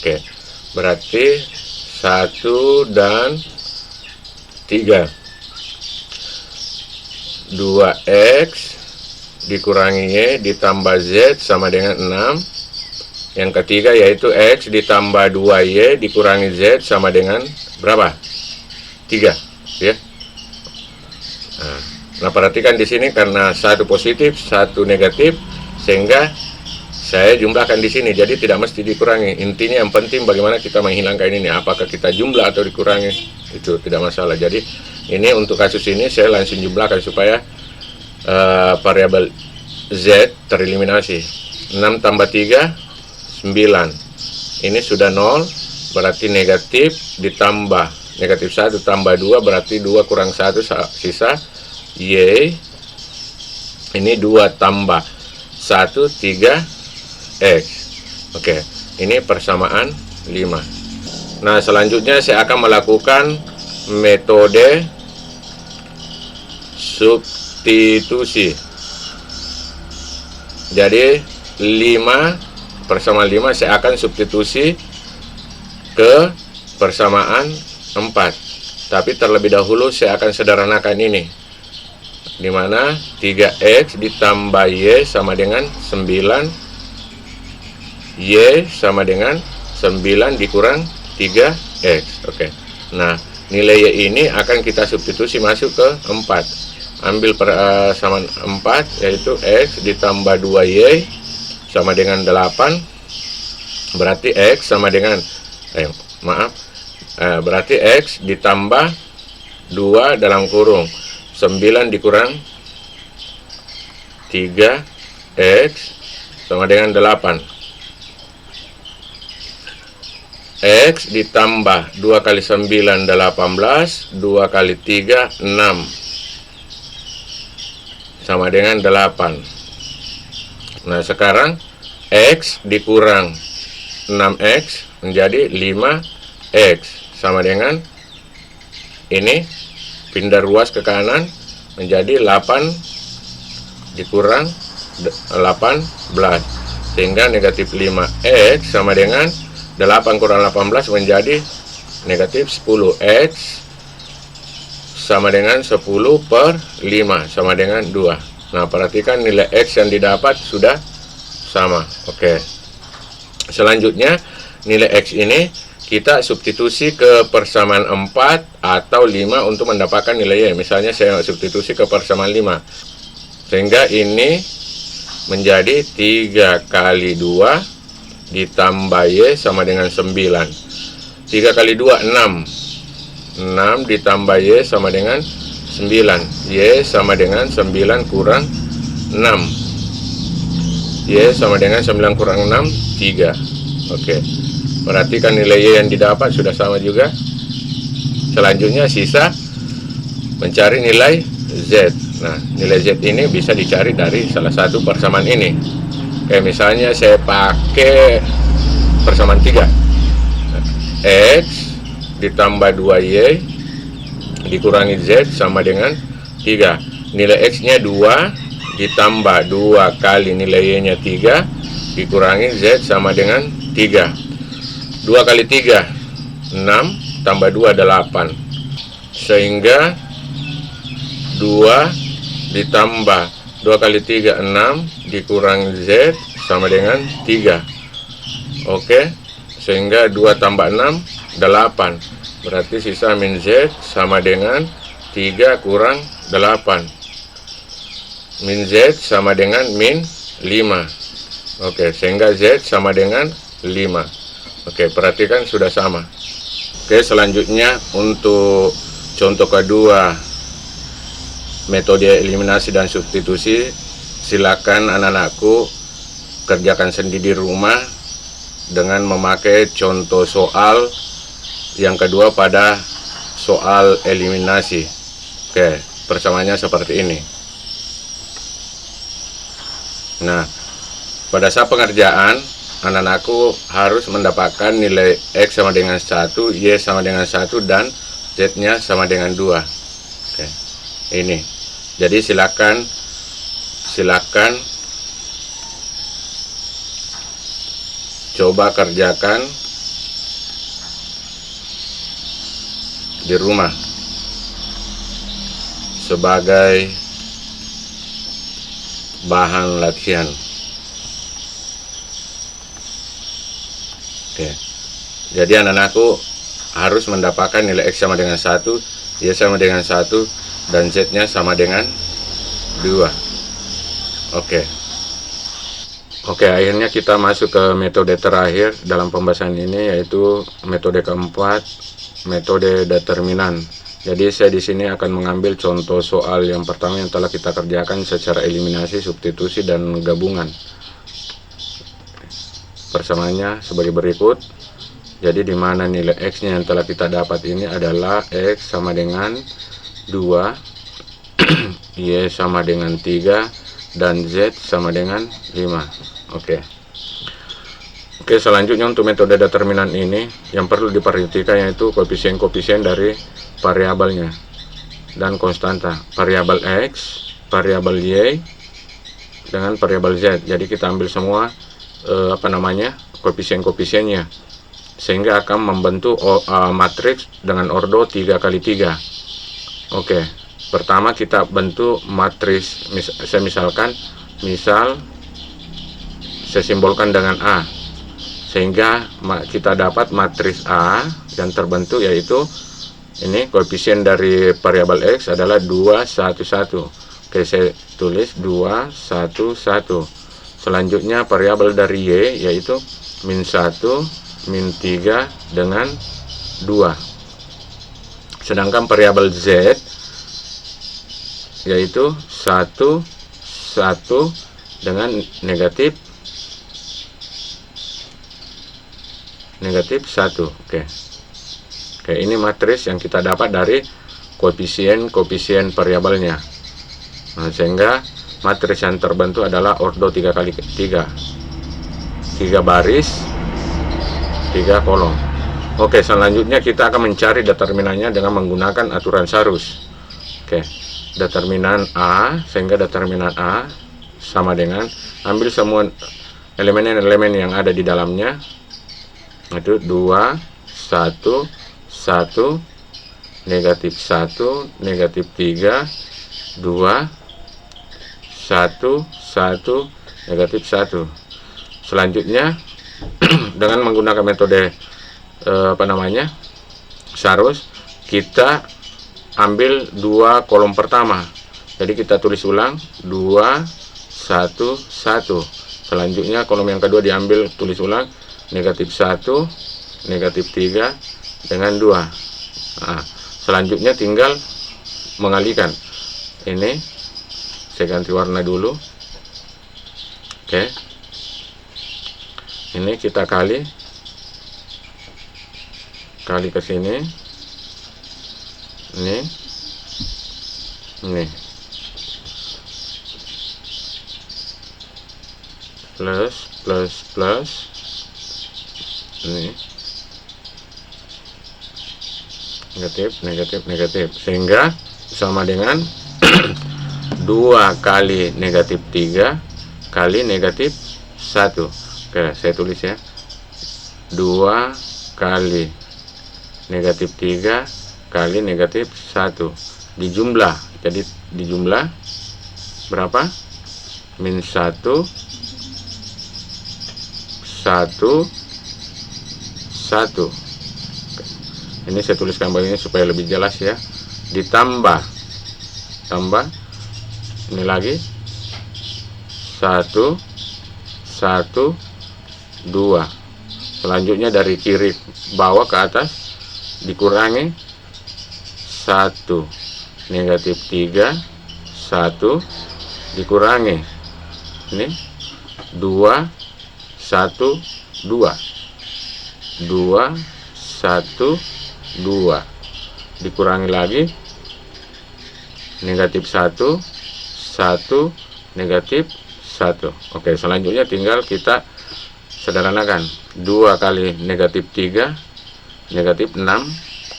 Oke. Berarti 1 dan 3. 2x dikurangi y ditambah z sama dengan 6. Yang ketiga yaitu x ditambah 2y dikurangi z sama dengan berapa? 3 ya. Nah, perhatikan di sini karena satu positif, satu negatif, sehingga saya jumlahkan di sini. Jadi tidak mesti dikurangi. Intinya yang penting bagaimana kita menghilangkan ini. Apakah kita jumlah atau dikurangi, itu tidak masalah. Jadi ini untuk kasus ini saya langsung jumlahkan supaya variabel z tereliminasi. 6 tambah 3 9. Ini sudah 0, berarti negatif ditambah negatif 1 tambah 2 berarti 2 kurang 1 sisa y. Ini 2 tambah 1 3 x. Oke, ini persamaan 5. Nah, selanjutnya saya akan melakukan metode substitusi. Jadi 5 persamaan 5 saya akan substitusi ke persamaan 4. Tapi terlebih dahulu saya akan sederhanakan ini, dimana 3x ditambah y sama dengan 9, y sama dengan 9 dikurang 3x. Oke. Nah, nilai y ini akan kita substitusi masuk ke 4. Ambil persamaan 4 yaitu x ditambah 2y sama dengan 8. Berarti x sama dengan berarti x ditambah 2 dalam kurung 9 dikurang 3x sama dengan 8. X ditambah 2 kali 9 18, 2 kali 3 6 sama dengan 8. Nah, sekarang x dikurang 6x menjadi 5x sama dengan ini pindah ruas ke kanan menjadi 8 dikurang 18, sehingga negatif 5x sama dengan 8 kurang 18 menjadi negatif 10x sama dengan 10 per 5 sama dengan 2. Nah, perhatikan nilai X yang didapat sudah sama. Oke. Selanjutnya, nilai X ini kita substitusi ke persamaan 4 atau 5 untuk mendapatkan nilai Y. Misalnya saya substitusi ke persamaan 5. Sehingga ini menjadi 3 kali 2 ditambah Y sama dengan 9. 3 kali 2, 6. 6 ditambah Y sama dengan 9. Y sama dengan 9 kurang 6. Y sama dengan 9 kurang 6, 3. Oke. Perhatikan nilai Y yang didapat sudah sama juga. Selanjutnya sisa mencari nilai Z. Nah, nilai Z ini bisa dicari dari salah satu persamaan ini. Kayak misalnya saya pakai persamaan 3. X ditambah 2Y dikurangi Z sama dengan 3. Nilai X-nya 2 ditambah 2 kali nilai Y-nya 3 dikurangi Z sama dengan 3. 2 kali 3, 6, tambah 2, 8. Sehingga 2 ditambah 2 kali 3, 6, dikurangi Z sama dengan 3. Oke, sehingga 2 tambah 6, 8. Berarti sisa min Z sama dengan 3 kurang 8. Min Z sama dengan min 5. Oke, sehingga Z sama dengan 5. Oke, perhatikan sudah sama. Oke, selanjutnya untuk contoh kedua, metode eliminasi dan substitusi, silakan anak-anakku kerjakan sendiri di rumah dengan memakai contoh soal yang kedua pada soal eliminasi. Oke, persamaannya seperti ini. Nah, pada saat pengerjaan, anak-anakku harus mendapatkan nilai X sama dengan 1, Y sama dengan 1, dan Z-nya sama dengan 2. Oke, ini. Jadi silakan coba kerjakan di rumah sebagai bahan latihan. Oke. Jadi anak-anakku harus mendapatkan nilai X sama dengan 1, Y sama dengan 1, dan Z-nya sama dengan 2. Oke. Oke, akhirnya kita masuk ke metode terakhir dalam pembahasan ini, yaitu metode keempat, metode determinan. Jadi saya di sini akan mengambil contoh soal yang pertama yang telah kita kerjakan secara eliminasi, substitusi, dan gabungan. Persamaannya sebagai berikut. Jadi di mana nilai X-nya yang telah kita dapat ini adalah X sama dengan 2, Y sama dengan 3, dan Z sama dengan 5. Oke, selanjutnya untuk metode determinan ini yang perlu diperhatikan yaitu koefisien-koefisien dari variabelnya dan konstanta. Variabel X, variabel Y, dengan variabel Z. Jadi kita ambil semua koefisien-koefisiennya, sehingga akan membentuk matriks dengan ordo 3 kali 3. Oke, pertama kita bentuk matriks. Misal saya simbolkan dengan A, sehingga kita dapat matriks A yang terbentuk, yaitu ini koefisien dari variabel X adalah 2, 1, 1. Oke, saya tulis 2, 1, 1. Selanjutnya variabel dari Y yaitu min 1, min 3, dengan 2. Sedangkan variabel Z yaitu 1, 1, dengan negatif 1. Oke, ini matriks yang kita dapat dari koefisien variabelnya. Nah, sehingga matriks yang terbentuk adalah ordo 3 kali 3. 3 baris, 3 kolom. Oke, selanjutnya kita akan mencari determinannya dengan menggunakan aturan Sarus. Oke, determinan A, sehingga determinan A sama dengan ambil semua elemen-elemen yang ada di dalamnya, itu 2, 1, 1, negatif 1, negatif 3, 2, 1, 1, negatif 1. Selanjutnya dengan menggunakan metode Sarus, kita ambil 2 kolom pertama. Jadi kita tulis ulang 2, 1, 1. Selanjutnya kolom yang kedua diambil, tulis ulang negatif 1, negatif 3 dengan 2. Nah, selanjutnya tinggal mengalihkan. Ini saya ganti warna dulu. Oke. Ini kita kali ke sini. Ini plus ini negatif, sehingga sama dengan 2 kali negatif 3 kali negatif 1. Oke, saya tulis ya, 2 kali negatif 3 kali negatif 1 dijumlah. Jadi dijumlah berapa? Min 1, 1, 1. Ini saya tuliskan begini supaya lebih jelas ya. Ditambah ini lagi 1, 1, 2. Selanjutnya dari kiri bawah ke atas dikurangi 1, negatif 3, 1 dikurangi ini 2, 1, 2, 2, 1, 2 dikurangi lagi negatif 1, 1, negatif 1. Oke, selanjutnya tinggal kita sederhanakan. 2 kali negatif 3 negatif 6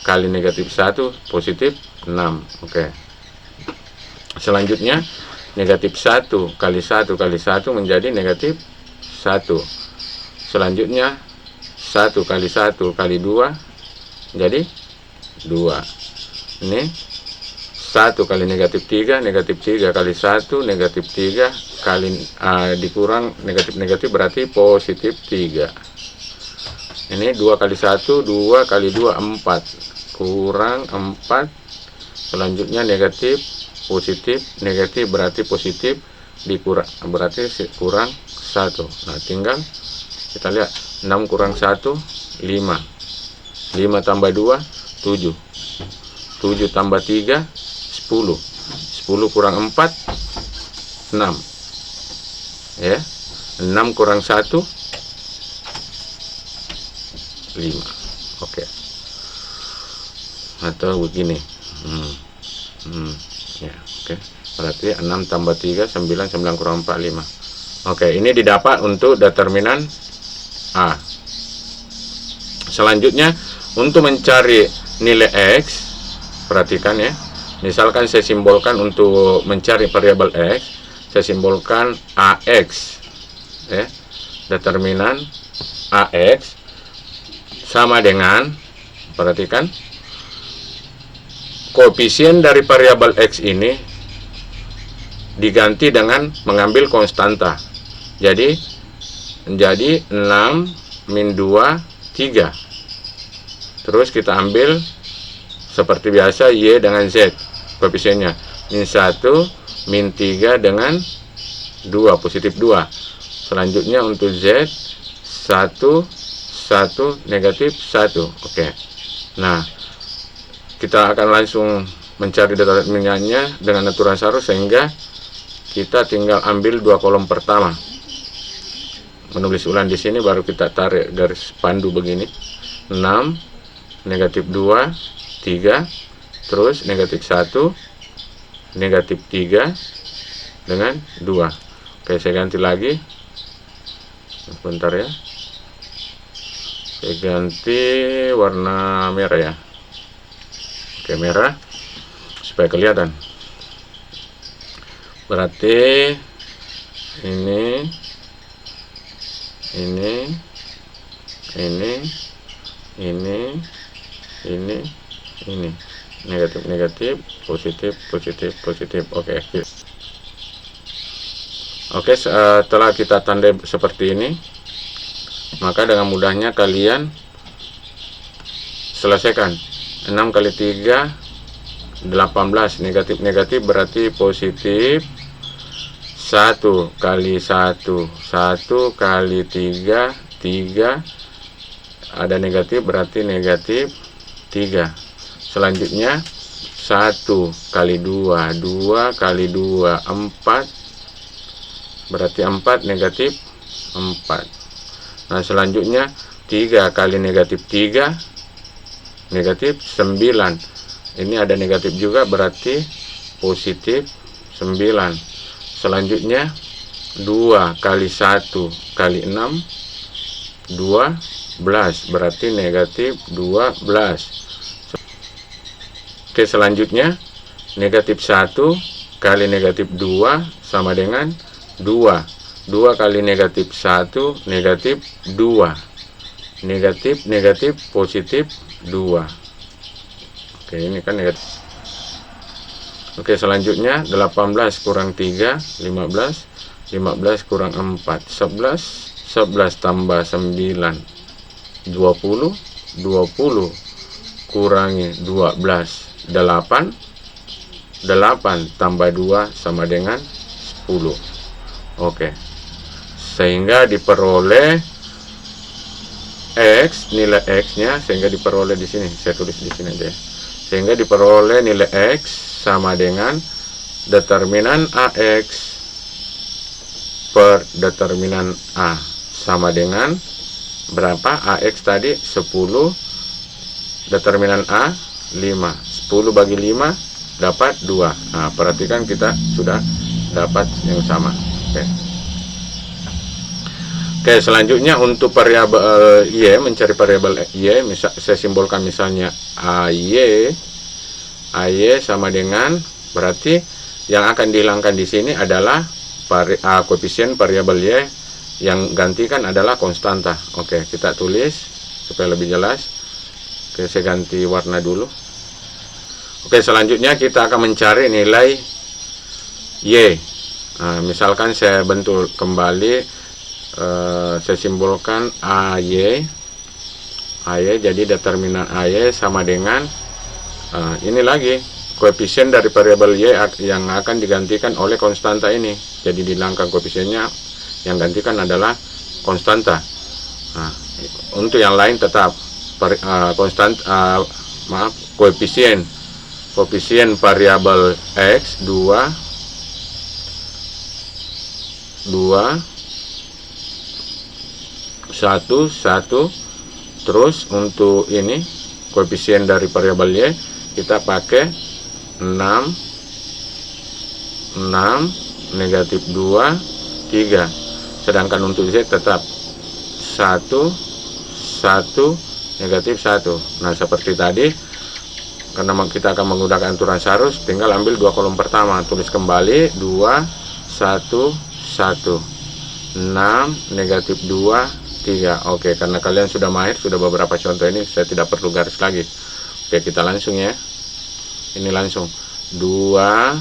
kali negatif 1 positif 6. Oke. Selanjutnya negatif 1 kali 1 kali 1 menjadi negatif 1. Selanjutnya 1 kali 1 kali 2 jadi 2. Ini 1 kali negatif 3 kali 1 negatif 3 kali dikurang negatif berarti positif 3. Ini 2 kali 1 2 kali 2 4 kurang 4. Selanjutnya negatif positif negatif berarti positif dikurang berarti kurang 1. Nah, tinggal kita lihat 6 kurang 1 5, 5 tambah 2 7, 7 tambah 3 10, 10 kurang 4 6 ya. 6 kurang 1 5. Oke. Atau begini ya, oke. Berarti 6 tambah 3 9, 9 kurang 4 5. Oke, ini didapat untuk determinan A. Selanjutnya untuk mencari nilai X, perhatikan ya. Misalkan saya simbolkan untuk mencari variabel X, saya simbolkan AX ya. Determinan AX sama dengan, perhatikan, koefisien dari variabel X ini diganti dengan mengambil konstanta. Jadi menjadi 6 min 2 3. Terus kita ambil seperti biasa Y dengan Z koefisiennya, min 1 min 3 dengan 2 positif 2. Selanjutnya untuk Z 1 1 negatif 1. Oke. Nah, kita akan langsung mencari determinannya dengan aturan Sarus, sehingga kita tinggal ambil 2 kolom pertama. Menulis ulang di sini, baru kita tarik garis pandu begini. 6 negatif 2 3, terus negatif 1 negatif 3 dengan 2. Oke, saya ganti lagi. Sebentar ya. Saya ganti warna merah ya. Oke, merah supaya kelihatan. Berarti ini negatif positif. Oke. Oke, setelah kita tandai seperti ini, maka dengan mudahnya kalian selesaikan. 6 kali 3 18, negatif-negatif berarti positif. 1 kali 1 1 kali 3 3, ada negatif berarti negatif 3. Selanjutnya 1 kali 2 2 kali 2 4, berarti 4 negatif 4. Nah selanjutnya 3 kali negatif 3 negatif 9. Ini ada negatif juga berarti positif 9. Selanjutnya 2 kali 1 kali 6 12, berarti negatif 12. Oke, selanjutnya negatif 1 kali negatif 2 sama dengan 2 kali negatif 1 negatif 2, negatif negatif positif 2. Oke, ini kan negatif. Oke, selanjutnya 18 kurang 3 15, 15 kurang 4 11, 11 tambah 9 20, 20 kurangi 12 8, 8 tambah 2 sama dengan 10. Oke, sehingga diperoleh X, nilai X nya, sehingga diperoleh di sini, saya tulis di sini aja ya. Sehingga diperoleh nilai X sama dengan determinan AX per determinan A sama dengan berapa? AX tadi 10, determinan A 5, 10 bagi 5 dapat 2. Nah, perhatikan kita sudah dapat yang sama. Oke, selanjutnya untuk variabel Y, mencari variabel Y, saya simbolkan misalnya AY sama dengan, berarti yang akan dihilangkan di sini adalah koefisien variabel Y, yang gantikan adalah konstanta. Oke, kita tulis supaya lebih jelas. Oke, saya ganti warna dulu. Oke, selanjutnya kita akan mencari nilai Y. Nah, misalkan saya bentuk kembali, saya simbolkan AY, jadi determinan AY sama dengan ini lagi koefisien dari variabel Y yang akan digantikan oleh konstanta ini. Jadi dihilangkan koefisiennya, yang gantikan adalah konstanta. Nah, untuk yang lain tetap koefisien variabel X 2 1 1. Terus untuk ini koefisien dari variabel Y kita pakai 6 negatif 2 3. Sedangkan untuk Z tetap 1 1 negatif 1. Nah, seperti tadi, karena kita akan menggunakan aturan Sarus, tinggal ambil 2 kolom pertama, tulis kembali 2 1 1, 6 negatif 2 3. Oke, karena kalian sudah mahir, sudah beberapa contoh ini, saya tidak perlu garis lagi. Oke, kita langsung ya. Ini langsung 2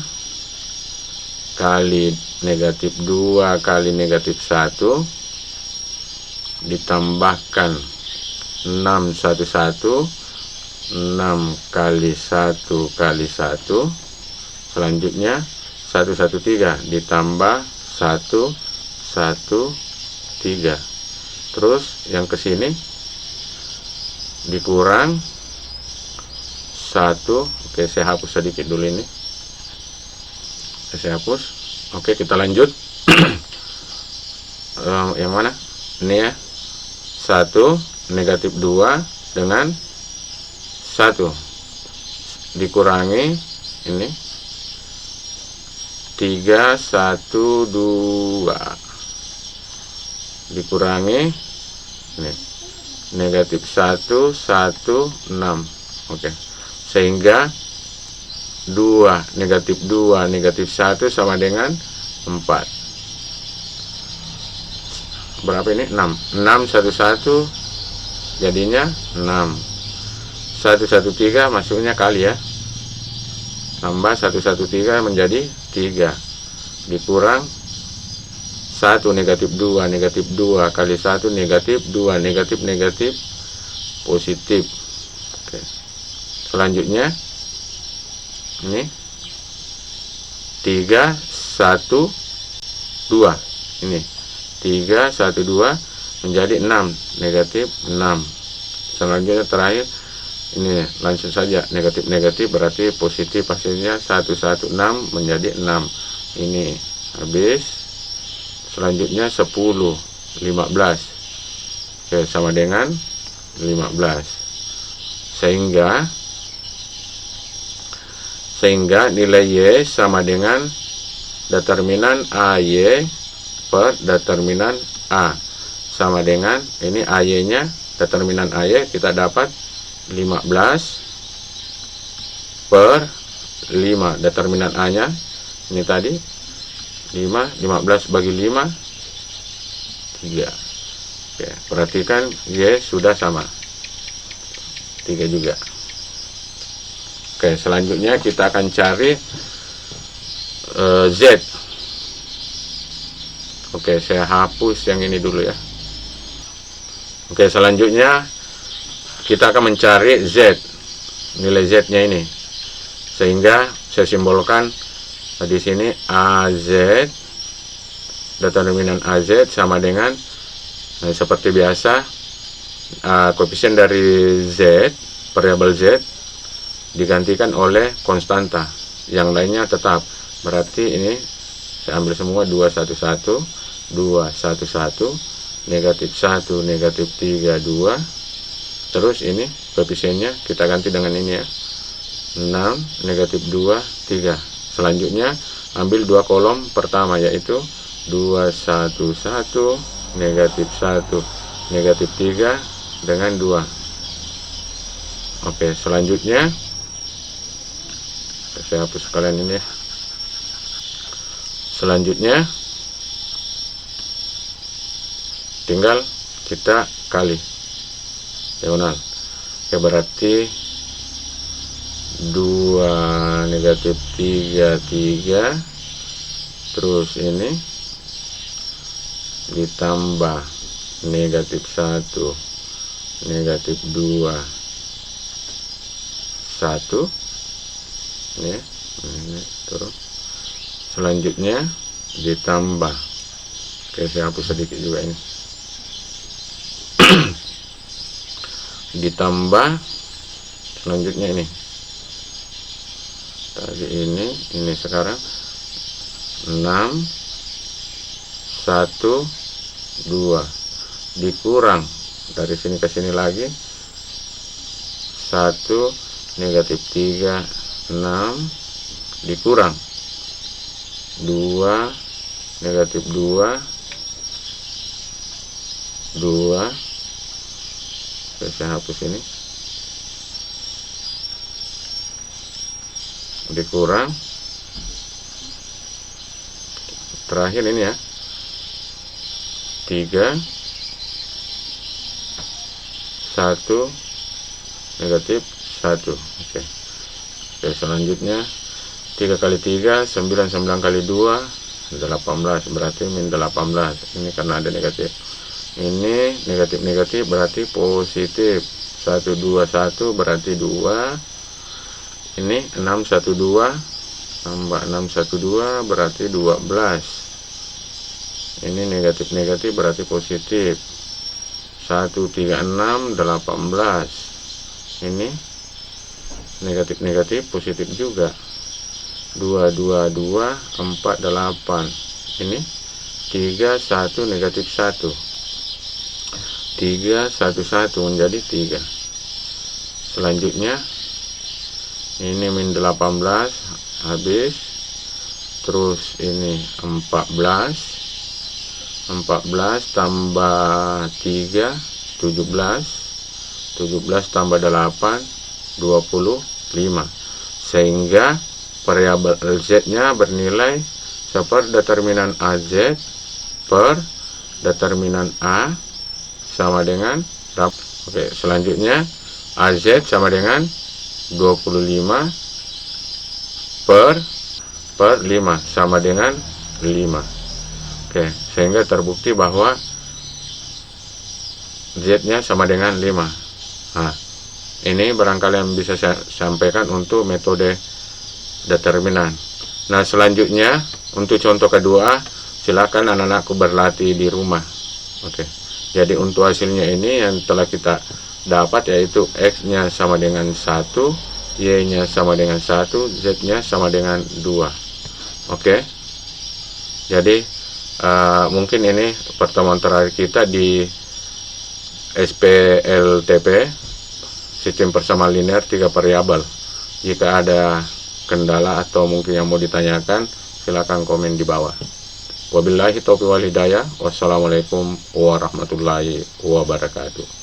kali negatif 2 kali negatif 1 ditambahkan 6 1 1, 6 kali 1 kali 1, selanjutnya 1 1 3 ditambah 1 1 3. Terus yang ke sini dikurang 1. Oke, saya hapus sedikit dulu ini. Saya hapus. Oke, kita lanjut. Yang mana? Ini ya. 1 negatif 2 dengan 1 dikurangi ini 3 1 2 dikurangi ini negatif 1 1 6. Oke, sehingga 2 negatif 1 sama dengan 4. Berapa ini? 6 1 1 jadinya 6. 1 1 3 masuknya kali ya, tambah 1 1 3 menjadi 3 dikurang 1 negatif 2 negatif 2 kali 1 negatif 2 negatif negatif positif. Oke. Selanjutnya ini 3 1 2, ini 3 1 2 menjadi 6 negatif 6. Selanjutnya terakhir ini langsung saja negatif negatif berarti positif, hasilnya 116 menjadi 6. Ini habis. Selanjutnya 10 15. Oke, sama dengan 15. Sehingga nilai Y sama dengan determinan AY per determinan A, sama dengan ini AY nya, determinan AY kita dapat 15 per 5, determinan A nya ini tadi 5, 15 bagi 5 3. Oke, perhatikan Y sudah sama 3 juga. Oke, selanjutnya kita akan cari Z. Oke, saya hapus yang ini dulu ya. Oke, selanjutnya kita akan mencari Z, nilai Z nya ini, sehingga saya simbolkan di sini AZ, determinan AZ sama dengan seperti biasa koefisien dari Z, variabel Z digantikan oleh konstanta, yang lainnya tetap. Berarti ini saya ambil semua 211 211 negatif 1 negatif 3 2, terus ini koefisiennya kita ganti dengan ini ya, 6 negatif 2 3. Selanjutnya ambil dua kolom pertama, yaitu 211 negatif 1 negatif 3 dengan 2. Oke, selanjutnya saya hapus sekalian ini ya. Selanjutnya tinggal kita kali diagonal. Oke, berarti 2 negatif 3 3, terus ini ditambah negatif 1 negatif 2 1 ini terus selanjutnya ditambah. Oke, saya hapus sedikit juga ini. Ditambah selanjutnya ini tadi ini sekarang 6 1 2 dikurang dari sini ke sini lagi 1 negatif 3 6 dikurang 2 negatif 2 saya hapus ini, dikurang terakhir ini ya 3 1 negatif 1. Oke, selanjutnya 3 kali 3 9 9 kali 2 18, berarti min 18. Ini karena ada negatif, ini negatif berarti positif. 1 2 1 berarti 2. Ini 6 1 2 tambah 6 1 2 berarti 12. Ini negatif berarti positif. 1 3 6 18. Ini negatif positif juga. 2 2 2 4 8. Ini 3 1 negatif 1. 3 1 1 menjadi 3. Selanjutnya ini min 18 habis, terus ini 14 tambah 3 17 tambah 8 25, sehingga variabel Z nya bernilai seperti determinan AZ per determinan A sama dengan berapa? Oke, selanjutnya AZ sama dengan 25 per 5 sama dengan 5. Oke, sehingga terbukti bahwa Z-nya sama dengan 5. Nah, ini barangkali yang bisa saya sampaikan untuk metode determinan. Nah, selanjutnya untuk contoh kedua, silakan anak-anakku berlatih di rumah. Oke. Jadi untuk hasilnya ini yang telah kita dapat yaitu X-nya sama dengan 1, Y-nya sama dengan 1, Z-nya sama dengan 2. Oke. Jadi mungkin ini pertemuan terakhir kita di SPLTP, sistem persamaan linear 3 variabel. Jika ada kendala atau mungkin yang mau ditanyakan, silakan komen di bawah. Wabillahi taufiq wal hidayah. Wassalamualaikum warahmatullahi wabarakatuh.